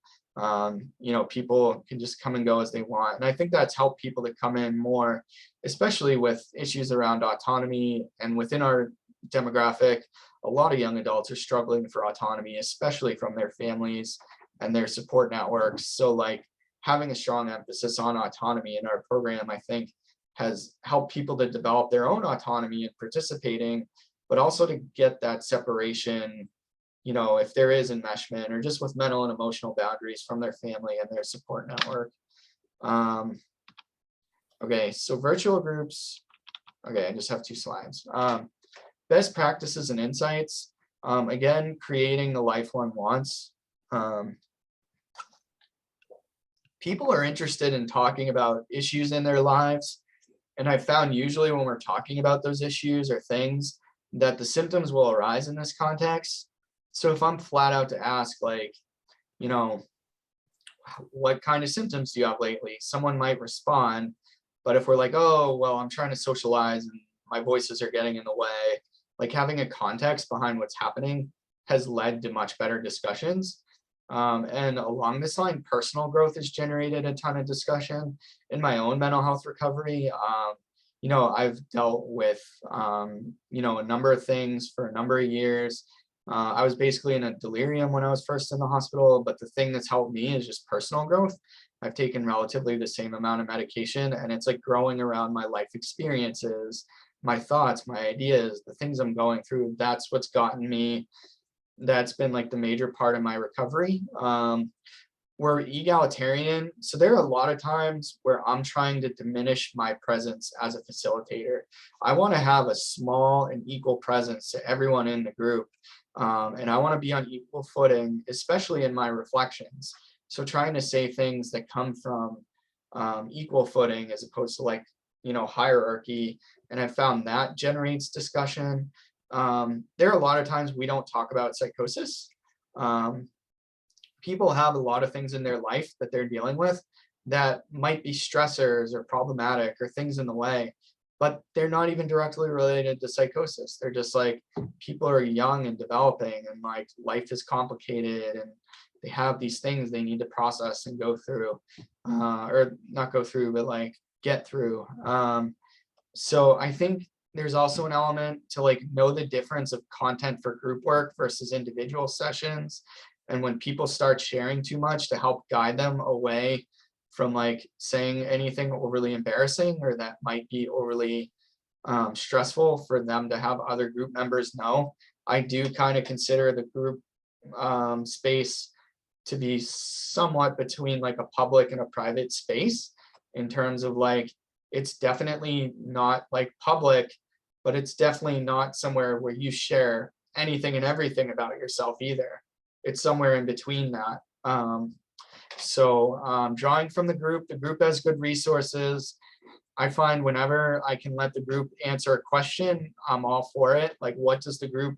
People can just come and go as they want. And I think that's helped people to come in more, especially with issues around autonomy. And within our demographic, a lot of young adults are struggling for autonomy, especially from their families and their support networks. So like having a strong emphasis on autonomy in our program, I think has helped people to develop their own autonomy in participating, but also to get that separation, if there is enmeshment or just with mental and emotional boundaries from their family and their support network. Okay, so virtual groups. Okay, I just have 2 slides. Best practices and insights. Again, creating the life one wants. People are interested in talking about issues in their lives. And I found usually when we're talking about those issues or things that the symptoms will arise in this context. So if I'm flat out to ask, like, what kind of symptoms do you have lately? Someone might respond. But if we're like, oh, well, I'm trying to socialize and my voices are getting in the way, like having a context behind what's happening has led to much better discussions. And along this line, personal growth has generated a ton of discussion in my own mental health recovery. I've dealt with, a number of things for a number of years. I was basically in a delirium when I was first in the hospital, but the thing that's helped me is just personal growth. I've taken relatively the same amount of medication, and it's like growing around my life experiences, my thoughts, my ideas, the things I'm going through. That's what's gotten me. That's been like the major part of my recovery. We're egalitarian. So there are a lot of times where I'm trying to diminish my presence as a facilitator. I want to have a small and equal presence to everyone in the group. And I want to be on equal footing, especially in my reflections. So trying to say things that come from equal footing as opposed to hierarchy. And I found that generates discussion. There are a lot of times we don't talk about psychosis. People have a lot of things in their life that they're dealing with that might be stressors or problematic or things in the way, but they're not even directly related to psychosis. They're just like, people are young and developing, and like life is complicated, and they have these things they need to process and go through, or not go through, but like get through. So I think there's also an element to like know the difference of content for group work versus individual sessions. And when people start sharing too much, to help guide them away from like saying anything overly embarrassing or that might be overly stressful for them to have other group members know. I do kind of consider the group space to be somewhat between like a public and a private space, in terms of like, it's definitely not like public, but it's definitely not somewhere where you share anything and everything about yourself either. It's somewhere in between that. Drawing from the group has good resources. I find whenever I can let the group answer a question, I'm all for it. Like, what does the group,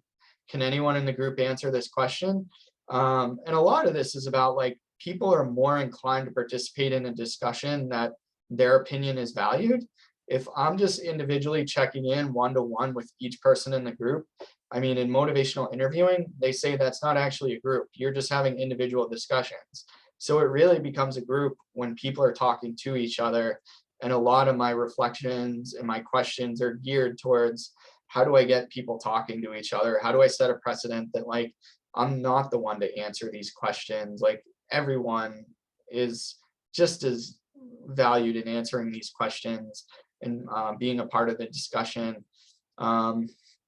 can anyone in the group answer this question? And a lot of this is about like, people are more inclined to participate in a discussion that their opinion is valued. If I'm just individually checking in one-to-one with each person in the group, I mean, in motivational interviewing, they say that's not actually a group. You're just having individual discussions. So it really becomes a group when people are talking to each other. And a lot of my reflections and my questions are geared towards, how do I get people talking to each other? How do I set a precedent that like, I'm not the one to answer these questions? Like, everyone is just as valued in answering these questions and being a part of the discussion.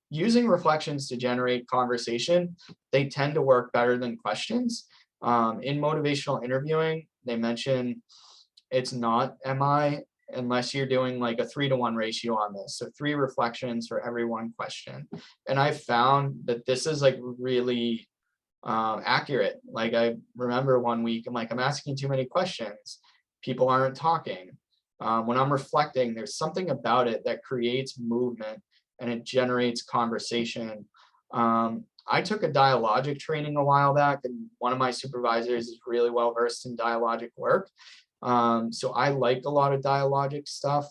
Using reflections to generate conversation, they tend to work better than questions. In motivational interviewing, they mention it's not MI unless you're doing like a 3-to-1 ratio on this. So 3 reflections for every 1 question. And I found that this is like really accurate. Like, I remember one week, I'm like, I'm asking too many questions. People aren't talking. When I'm reflecting, there's something about it that creates movement and it generates conversation. I took a dialogic training a while back, and one of my supervisors is really well versed in dialogic work. So I like a lot of dialogic stuff.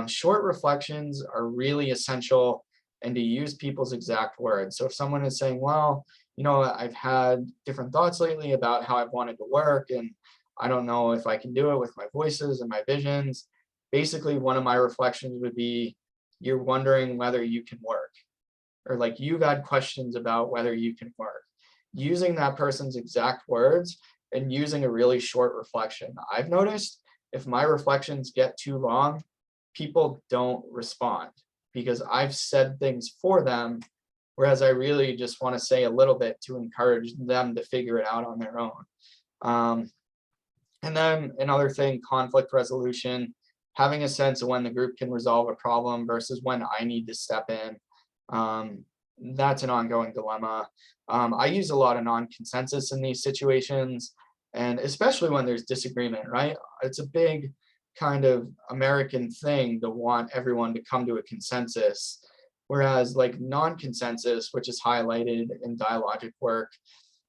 Short reflections are really essential, and to use people's exact words. So if someone is saying, well, you know, I've had different thoughts lately about how I've wanted to work, and I don't know if I can do it with my voices and my visions. Basically, one of my reflections would be, you're wondering whether you can work, or like, you've had questions about whether you can work. Using that person's exact words and using a really short reflection. I've noticed if my reflections get too long, people don't respond because I've said things for them, whereas I really just want to say a little bit to encourage them to figure it out on their own. And then another thing, conflict resolution, having a sense of when the group can resolve a problem versus when I need to step in. That's an ongoing dilemma. I use a lot of non-consensus in these situations, and especially when there's disagreement, right? It's a big kind of American thing to want everyone to come to a consensus. Whereas like non-consensus, which is highlighted in dialogic work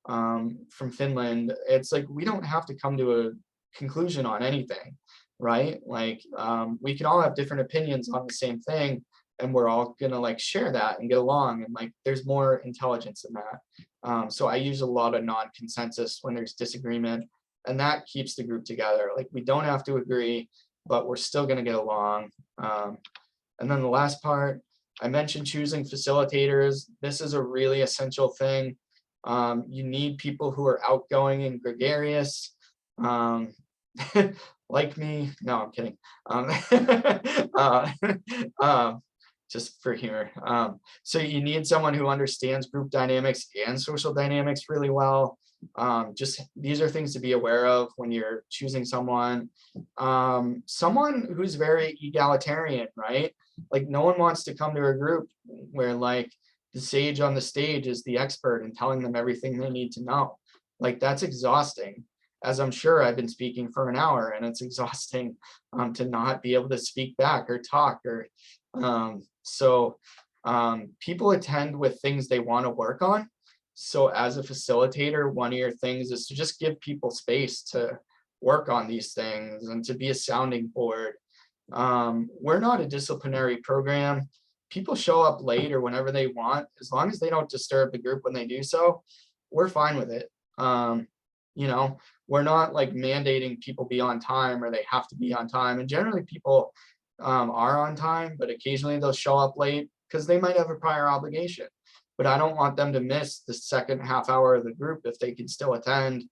from Finland, it's like, we don't have to come to a conclusion on anything, right? Like we can all have different opinions on the same thing, and we're all gonna like share that and get along, and like there's more intelligence in that. So I use a lot of non-consensus when there's disagreement, and that keeps the group together. Like, we don't have to agree, but we're still gonna get along. And then the last part, I mentioned choosing facilitators. This is a really essential thing. You need people who are outgoing and gregarious, like me. No, I'm kidding. Just for humor. So you need someone who understands group dynamics and social dynamics really well. Just these are things to be aware of when you're choosing someone. Someone who's very egalitarian, right? Like, no one wants to come to a group where like the sage on the stage is the expert and telling them everything they need to know. Like, that's exhausting. As I'm sure I've been speaking for an hour, and it's exhausting to not be able to speak back or talk, or people attend with things they want to work on. So as a facilitator, one of your things is to just give people space to work on these things and to be a sounding board. We're not a disciplinary program. People show up late or whenever they want, as long as they don't disturb the group when they do so, we're fine with it. You know, we're not like mandating people be on time or they have to be on time. And generally people are on time, but occasionally they'll show up late because they might have a prior obligation. But I don't want them to miss the second half hour of the group if they can still attend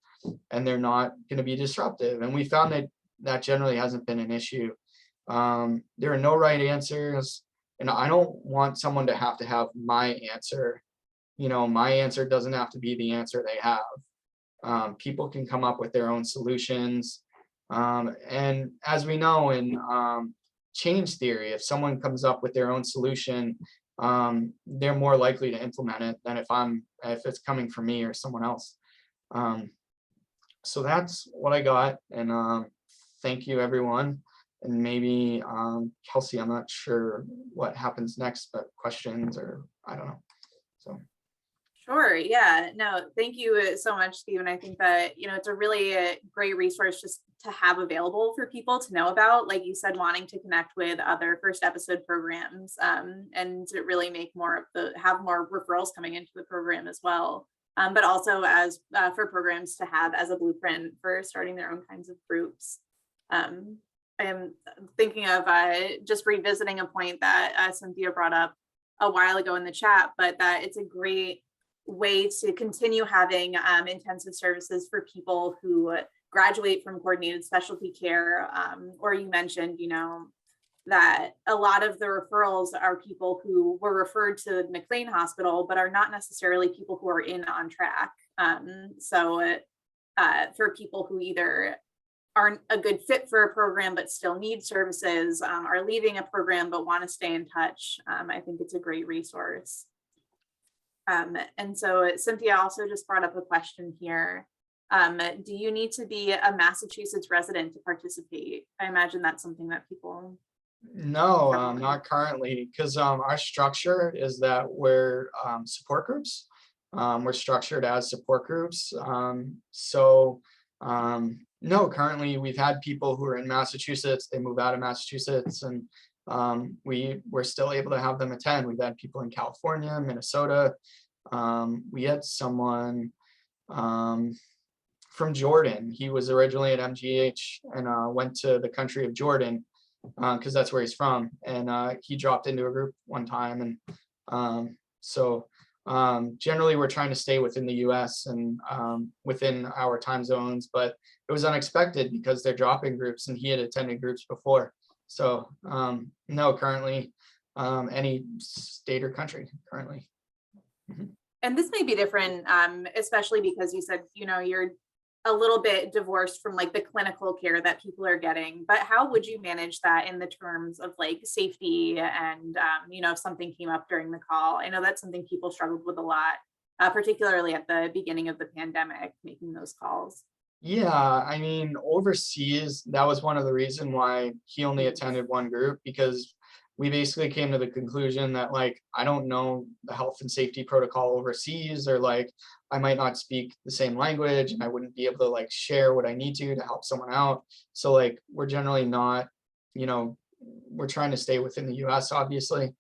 and they're not going to be disruptive. And we found that that generally hasn't been an issue. There are no right answers, and I don't want someone to have my answer. You know, my answer doesn't have to be the answer they have. People can come up with their own solutions. And as we know in change theory, if someone comes up with their own solution, they're more likely to implement it than if it's coming from me or someone else. So that's what I got, and thank you everyone. and maybe Kelsey, I'm not sure what happens next, but questions or I don't know. So. Sure. Yeah. No, thank you so much, Stephen. I think that, it's a really great resource just to have available for people to know about, like you said, wanting to connect with other first episode programs, and to really make have more referrals coming into the program as well. But also as for programs to have as a blueprint for starting their own kinds of groups. I am thinking of just revisiting a point that Cynthia brought up a while ago in the chat, but that it's a great way to continue having intensive services for people who graduate from coordinated specialty care, or you mentioned, that a lot of the referrals are people who were referred to McLean Hospital, but are not necessarily people who are on track. So for people who either aren't a good fit for a program but still need services, are leaving a program but want to stay in touch, I think it's a great resource. And so Cynthia also just brought up a question here. Do you need to be a Massachusetts resident to participate? I imagine that's something that people. No, not currently, because our structure is that we're support groups. We're structured as support groups. No, currently we've had people who are in Massachusetts, they move out of Massachusetts, and we're still able to have them attend. We've had people in California, Minnesota. We had someone from Jordan. He was originally at MGH and went to the country of Jordan because that's where he's from. And he dropped into a group one time. And generally we're trying to stay within the US and within our time zones, but it was unexpected because they're dropping groups and he had attended groups before. So no, currently any state or country currently. And this may be different, especially because you said, you're a little bit divorced from like the clinical care that people are getting, but how would you manage that in the terms of like safety and, if something came up during the call? I know that's something people struggled with a lot, particularly at the beginning of the pandemic, making those calls. Yeah, I mean, overseas, that was one of the reasons why he only attended one group, because we basically came to the conclusion that like, I don't know the health and safety protocol overseas, or like, I might not speak the same language and I wouldn't be able to like share what I need to help someone out. So like, we're generally not, we're trying to stay within the US, obviously.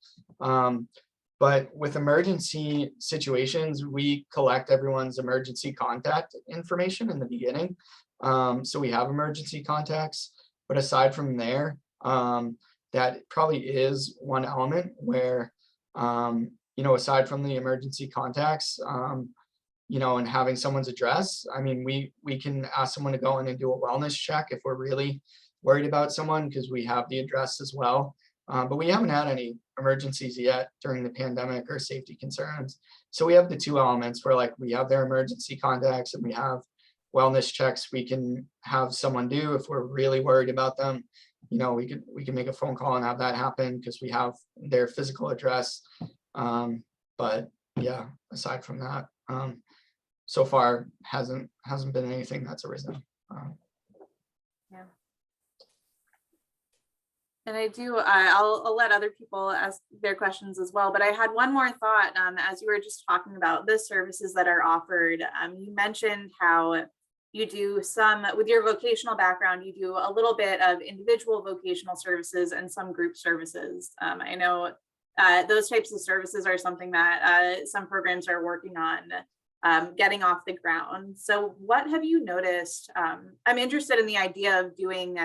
But with emergency situations, we collect everyone's emergency contact information in the beginning. So we have emergency contacts, but aside from there, that probably is one element where, aside from the emergency contacts, and having someone's address, I mean, we can ask someone to go in and do a wellness check if we're really worried about someone, because we have the address as well. But we haven't had any emergencies yet during the pandemic or safety concerns. So we have the two elements where like we have their emergency contacts and we have wellness checks we can have someone do if we're really worried about them. We can make a phone call and have that happen because we have their physical address. But yeah, aside from that, so far hasn't been anything that's arisen. Yeah. And I'll let other people ask their questions as well, but I had one more thought as you were just talking about the services that are offered. You mentioned how you do some, with your vocational background, you do a little bit of individual vocational services and some group services. I know those types of services are something that some programs are working on getting off the ground. So what have you noticed? I'm interested in the idea of doing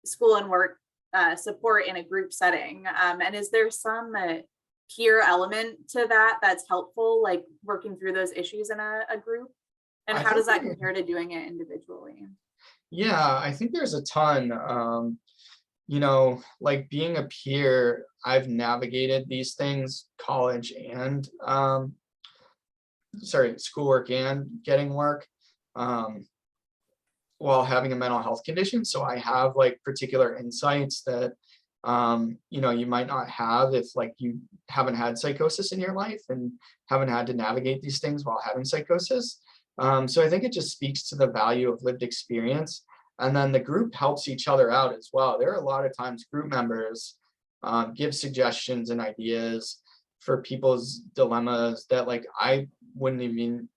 school and work support in a group setting. And is there some peer element to that that's helpful, like working through those issues in a group? And how does that compare to doing it individually? Yeah, I think there's a ton. Like being a peer, I've navigated these things, college and schoolwork and getting work, while having a mental health condition. So I have like particular insights that you might not have if like you haven't had psychosis in your life and haven't had to navigate these things while having psychosis. So I think it just speaks to the value of lived experience. And then the group helps each other out as well. There are a lot of times group members give suggestions and ideas for people's dilemmas that like I wouldn't even,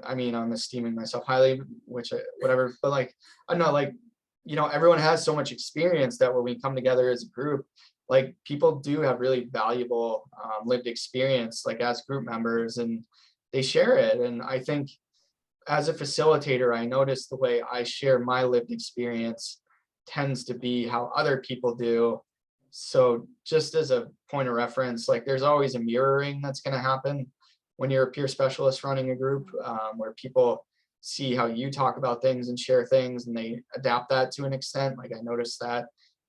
I mean, I'm esteeming myself highly, whatever, but like, I don't know, like, everyone has so much experience that when we come together as a group, like people do have really valuable lived experience, like as group members, and they share it. And I think as a facilitator, I notice the way I share my lived experience tends to be how other people do. So just as a point of reference, like there's always a mirroring that's going to happen when you're a peer specialist running a group, where people see how you talk about things and share things, and they adapt that to an extent. Like I notice that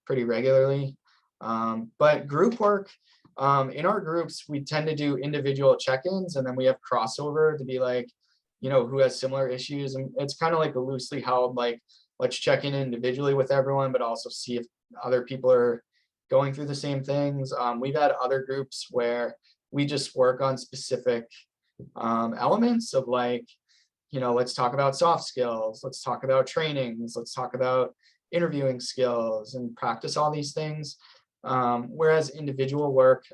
pretty regularly. But group work, in our groups, we tend to do individual check-ins, and then we have crossover to be like, who has similar issues. And it's kind of like a loosely held, like, let's check in individually with everyone, but also see if other people are going through the same things. We've had other groups where we just work on specific elements of like, let's talk about soft skills, let's talk about trainings, let's talk about interviewing skills and practice all these things. Whereas individual work,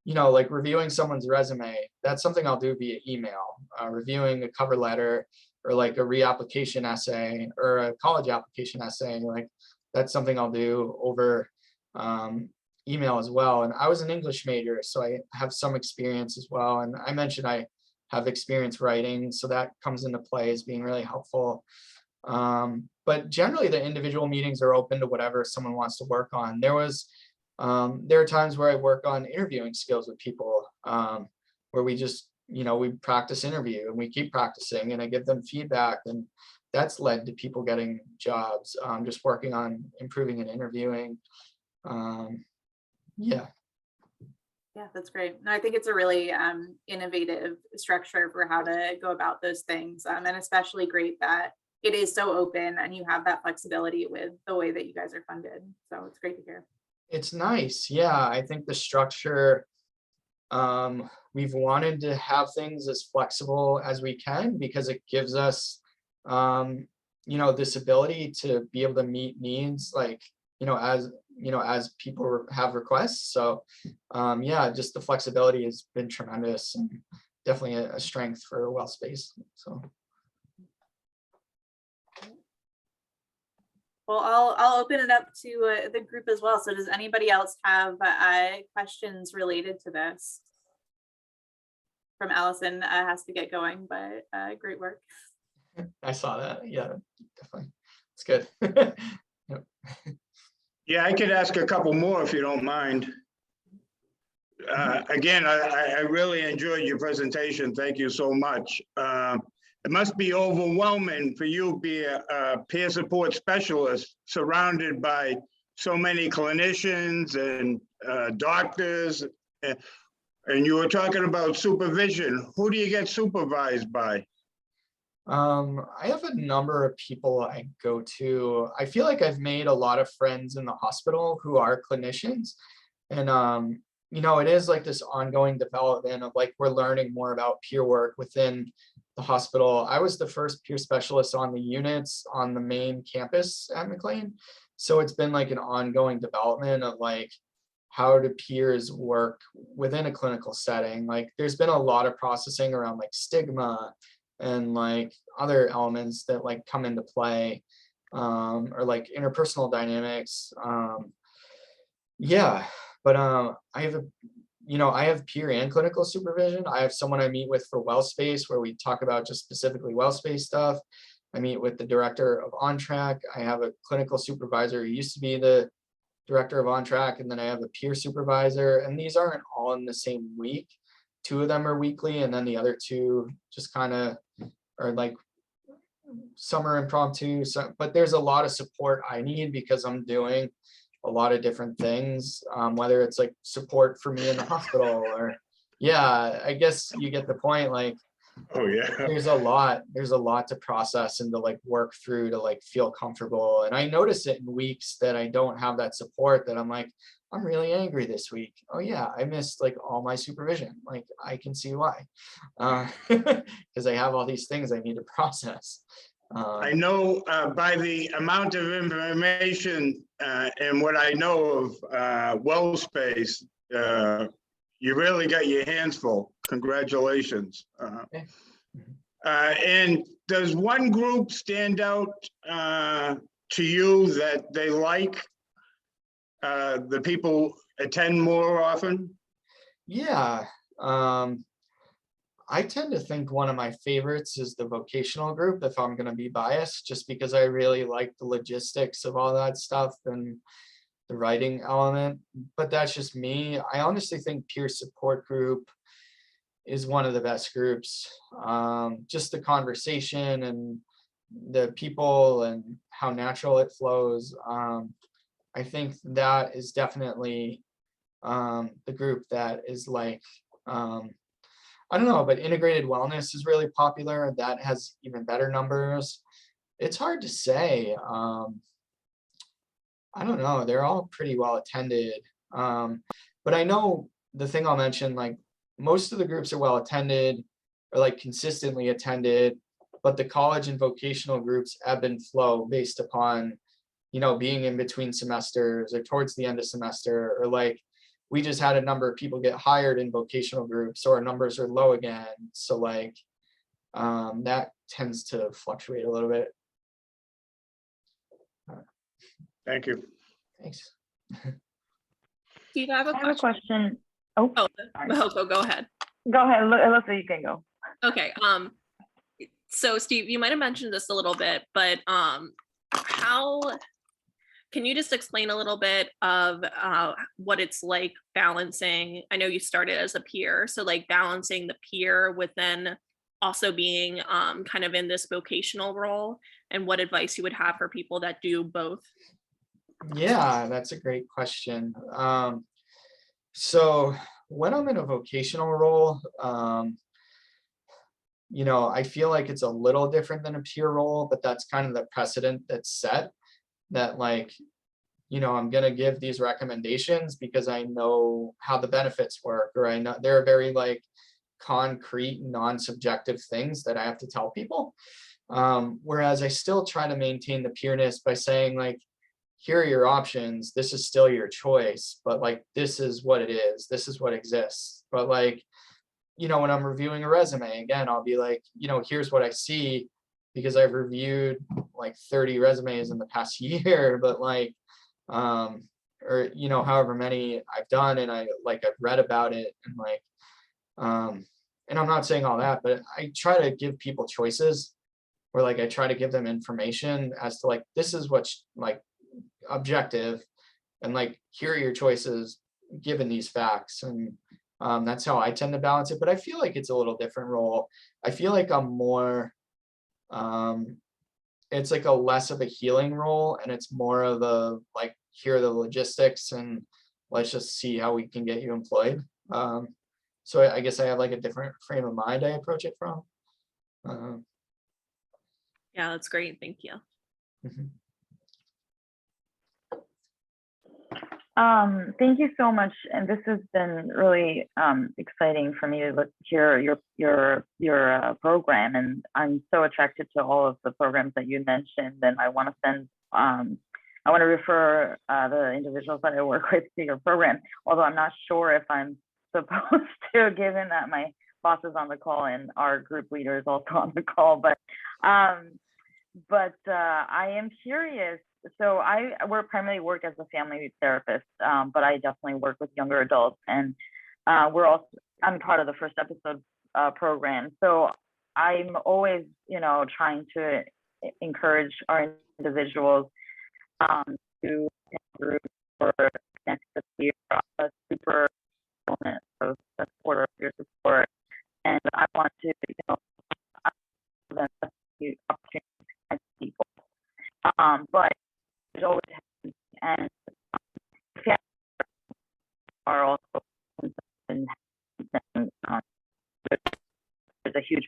like reviewing someone's resume, that's something I'll do via email. Reviewing a cover letter or like a reapplication essay or a college application essay, like that's something I'll do over email as well. And I was an English major, so I have some experience as well. And I mentioned I have experience writing, so that comes into play as being really helpful. But generally the individual meetings are open to whatever someone wants to work on. There are times where I work on interviewing skills with people, where we just, we practice interview and we keep practicing, and I give them feedback, and that's led to people getting jobs, just working on improving and interviewing. Yeah. Yeah, that's great. No, I think it's a really innovative structure for how to go about those things. And especially great that it is so open and you have that flexibility with the way that you guys are funded. So it's great to hear. It's nice. Yeah, I think the structure, we've wanted to have things as flexible as we can because it gives us, this ability to be able to meet needs, like, as people have requests. So yeah, just the flexibility has been tremendous and definitely a strength for WellSpace. So well, I'll open it up to the group as well. So does anybody else have questions related to this? From Allison, has to get going, but great work. I saw that. Yeah, definitely. It's good. Yep. Yeah, I could ask a couple more if you don't mind. Again, I really enjoyed your presentation. Thank you so much. It must be overwhelming for you to be a peer support specialist surrounded by so many clinicians and doctors. And you were talking about supervision. Who do you get supervised by? I have a number of people I go to. I feel like I've made a lot of friends in the hospital who are clinicians. And, it is like this ongoing development of like, we're learning more about peer work within the hospital. I was the first peer specialist on the units on the main campus at McLean. So it's been like an ongoing development of like, how do peers work within a clinical setting? Like there's been a lot of processing around like stigma and like other elements that like come into play, or like interpersonal dynamics. Yeah, but I have peer and clinical supervision. I have someone I meet with for WellSpace where we talk about just specifically WellSpace stuff. I meet with the director of OnTrack. I have a clinical supervisor who used to be the director of OnTrack, and then I have a peer supervisor, and these aren't all in the same week. 2 of them are weekly, and then the other 2 just kind of are like summer impromptu. So, but there's a lot of support I need because I'm doing a lot of different things, whether it's like support for me in the hospital or, yeah, I guess you get the point. Like, Oh, yeah. there's a lot to process and to like work through to like feel comfortable. And I notice it in weeks that I don't have that support, that I'm like, I'm really angry this week. Oh yeah, I missed like all my supervision. Like I can see why, because I have all these things I need to process. I know by the amount of information and what I know of well space, you really got your hands full. Congratulations. And does one group stand out to you that they like? The people attend more often? Yeah. I tend to think one of my favorites is the vocational group, if I'm going to be biased, just because I really like the logistics of all that stuff and the writing element. But that's just me. I honestly think peer support group is one of the best groups. Just the conversation and the people and how natural it flows. I think that is definitely the group that is like, I don't know, but integrated wellness is really popular. That has even better numbers. It's hard to say. I don't know. They're all pretty well attended. But I know the thing I'll mention, like most of the groups are well attended or like consistently attended, but the college and vocational groups ebb and flow based upon, being in between semesters or towards the end of semester, or like we just had a number of people get hired in vocational groups, or our numbers are low again. So like that tends to fluctuate a little bit. Thank you. Thanks. Steve, I have a I have a question. question. Oh, sorry. Go ahead. Go ahead, Alyssa, you can go. Okay. So Steve, you might have mentioned this a little bit, but how can you just explain a little bit of what it's like balancing? I know you started as a peer, so like balancing the peer with then also being kind of in this vocational role, and what advice you would have for people that do both? Yeah, that's a great question. So when I'm in a vocational role, I feel like it's a little different than a peer role, but that's kind of the precedent that's set, that like, I'm going to give these recommendations because I know how the benefits work, or I know they're very like concrete, non-subjective things that I have to tell people. Whereas I still try to maintain the peerness by saying like, here are your options. This is still your choice, but like, this is what it is. This is what exists. But like, when I'm reviewing a resume, again, I'll be like, here's what I see, because I've reviewed like 30 resumes in the past year, but like, or, however many I've done, and I've read about it, and like, and I'm not saying all that, but I try to give people choices, or like, I try to give them information as to like, this is what's like objective, and like, here are your choices given these facts. And that's how I tend to balance it. But I feel like it's a little different role. I feel like I'm more, it's like a less of a healing role, and it's more of a like, here are the logistics and let's just see how we can get you employed. So I guess I have like a different frame of mind I approach it from. Yeah, that's great. Thank you. Mhm. Thank you so much, and this has been really exciting for me to hear your program, and I'm so attracted to all of the programs that you mentioned, and I want to refer the individuals that I work with to your program, although I'm not sure if I'm supposed to, given that my boss is on the call and our group leader is also on the call, but I am curious. So I primarily work as a family therapist, but I definitely work with younger adults, and I'm part of the first episode program. So I'm always, trying to encourage our individuals to group or connect with a super element of support or peer support, and I want to, them the opportunity to connect with people, but there's always and are also and there's a huge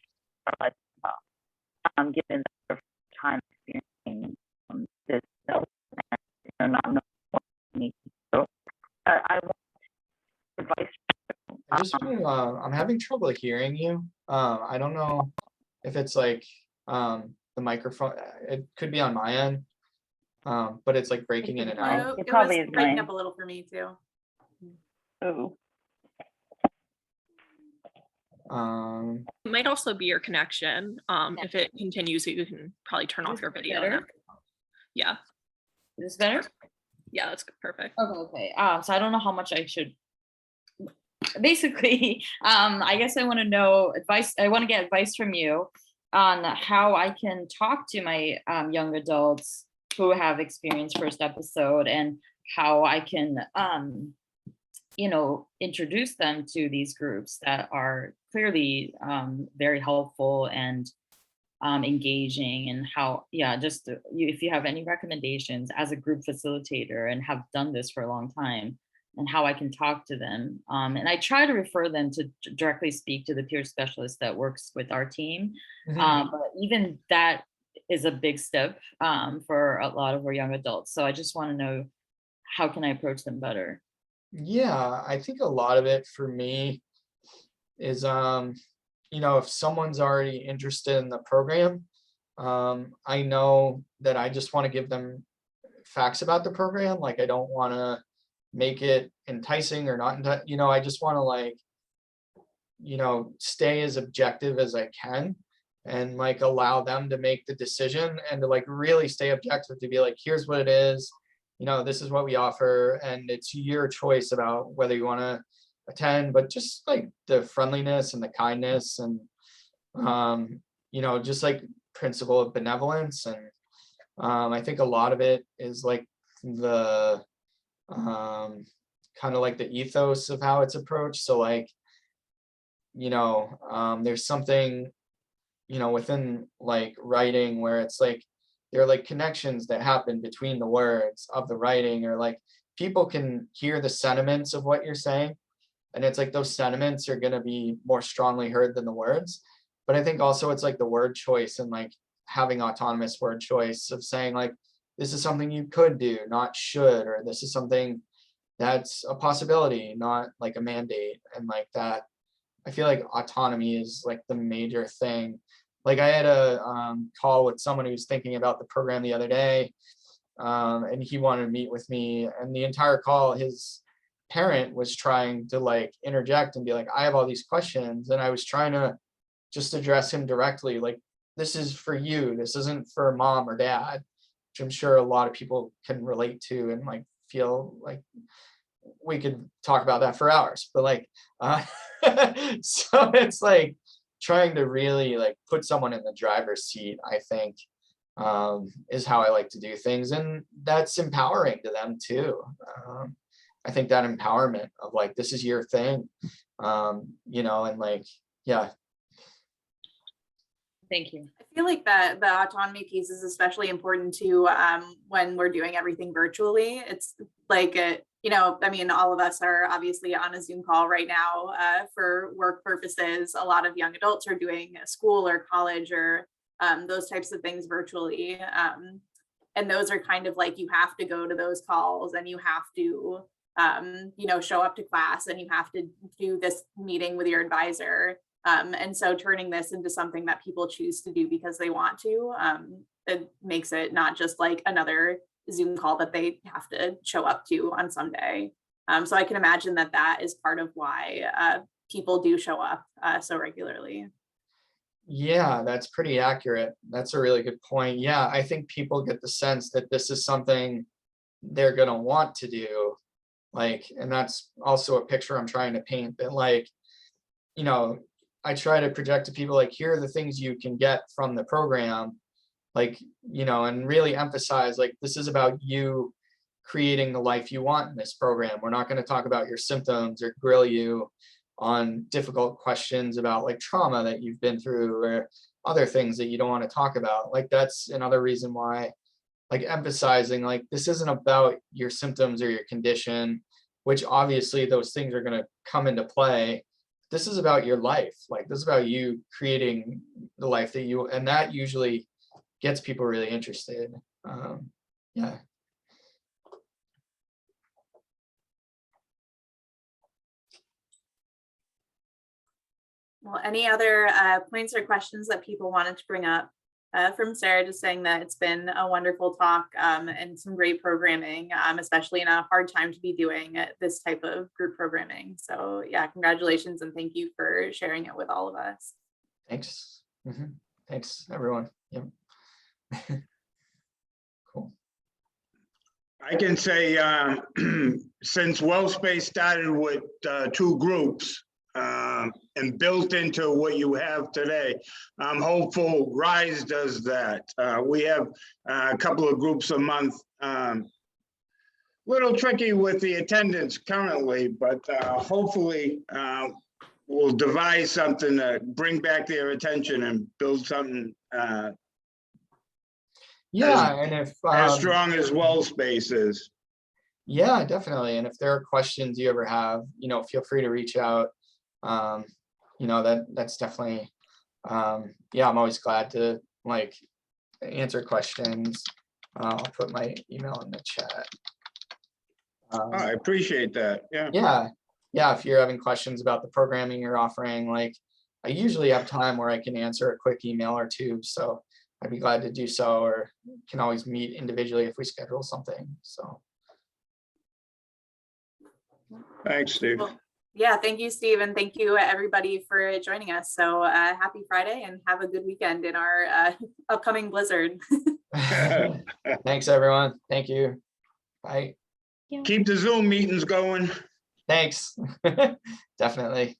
given their time experiencing this not knowing what they need. So I want advice. I just want to, I'm having trouble hearing you. I don't know if it's like the microphone, it could be on my end. But it's like breaking in and Mine. out. No, It it was probably is breaking mine. up a little for me too. Oh, It might also be your connection. If it continues, you can probably turn off your video. and Better? then- Yeah, Is this better? yeah, that's perfect. Okay. So I don't know how much I should. Basically, I guess I want to know advice. I want to get advice from you on how I can talk to my young adults who have experienced first episode, and how I can, introduce them to these groups that are clearly very helpful and engaging, and how, just if you have any recommendations as a group facilitator and have done this for a long time, and how I can talk to them. And I try to refer them to directly speak to the peer specialist that works with our team. But even that is a big step for a lot of our young adults. So I just want to know, how can I approach them better? Yeah, I think a lot of it for me is, if someone's already interested in the program, I know that I just want to give them facts about the program. Like, I don't want to make it enticing or not, I just want to, like, stay as objective as I can, and like allow them to make the decision, and to like really stay objective, to be like, here's what it is, this is what we offer, and it's your choice about whether you want to attend. But just like the friendliness and the kindness, and just like principle of benevolence. And I think a lot of it is like the kind of like the ethos of how it's approached. So like, there's something, within like writing, where it's like there are like connections that happen between the words of the writing, or like people can hear the sentiments of what you're saying, and it's like those sentiments are going to be more strongly heard than the words. But I think also it's like the word choice, and like having autonomous word choice of saying like, this is something you could do, not should, or this is something that's a possibility, not like a mandate. And like that, I feel like autonomy is like the major thing. Like, I had a call with someone who was thinking about the program the other day, and he wanted to meet with me, and the entire call, his parent was trying to like interject and be like, I have all these questions, and I was trying to just address him directly, like, this is for you, this isn't for mom or dad, which I'm sure a lot of people can relate to, and like feel like we could talk about that for hours. But like, so it's like trying to really like put someone in the driver's seat, I think, is how I like to do things, and that's empowering to them too. I think that empowerment of like, this is your thing, and like, yeah. Thank you. I feel like that the autonomy piece is especially important too, when we're doing everything virtually. It's like, I mean, all of us are obviously on a Zoom call right now for work purposes. A lot of young adults are doing school or college or those types of things virtually. And those are kind of like, you have to go to those calls, and you have to, show up to class, and you have to do this meeting with your advisor. And so turning this into something that people choose to do because they want to, it makes it not just like another Zoom call that they have to show up to on Sunday. So I can imagine that that is part of why people do show up so regularly. Yeah, that's pretty accurate. That's a really good point. Yeah, I think people get the sense that this is something they're gonna want to do. Like, and that's also a picture I'm trying to paint, that like, I try to project to people like, here are the things you can get from the program, like, and really emphasize like, this is about you creating the life you want in this program. We're not going to talk about your symptoms or grill you on difficult questions about like trauma that you've been through, or other things that you don't want to talk about. Like, that's another reason why, like, emphasizing like, this isn't about your symptoms or your condition, which obviously those things are going to come into play. This is about your life. Like, this is about you creating the life that you, and that usually gets people really interested. Yeah. Well, any other points or questions that people wanted to bring up from Sarah just saying that it's been a wonderful talk and some great programming, especially in a hard time to be doing this type of group programming. So yeah, congratulations and thank you for sharing it with all of us. Thanks. Thanks, everyone. Yep. Cool. I can say, since WellSpace started with 2 groups and built into what you have today, I'm hopeful RISE does that. We have a couple of groups a month. Little tricky with the attendance currently, but hopefully we'll devise something to bring back their attention and build something Yeah, and if as strong as WellSpace is. yeah, definitely. And if there are questions you ever have, feel free to reach out. That's definitely yeah, I'm always glad to like answer questions. I'll put my email in the chat. I appreciate that. Yeah. Yeah, if you're having questions about the programming you're offering, like I usually have time where I can answer a quick email or two, so I'd be glad to do so, or can always meet individually if we schedule something. So Thanks, Steve. Well, yeah, thank you, Steve, and thank you everybody for joining us. So happy Friday and have a good weekend in our upcoming blizzard. thanks, everyone. Thank you. Bye. Keep the Zoom meetings going. Thanks. Definitely.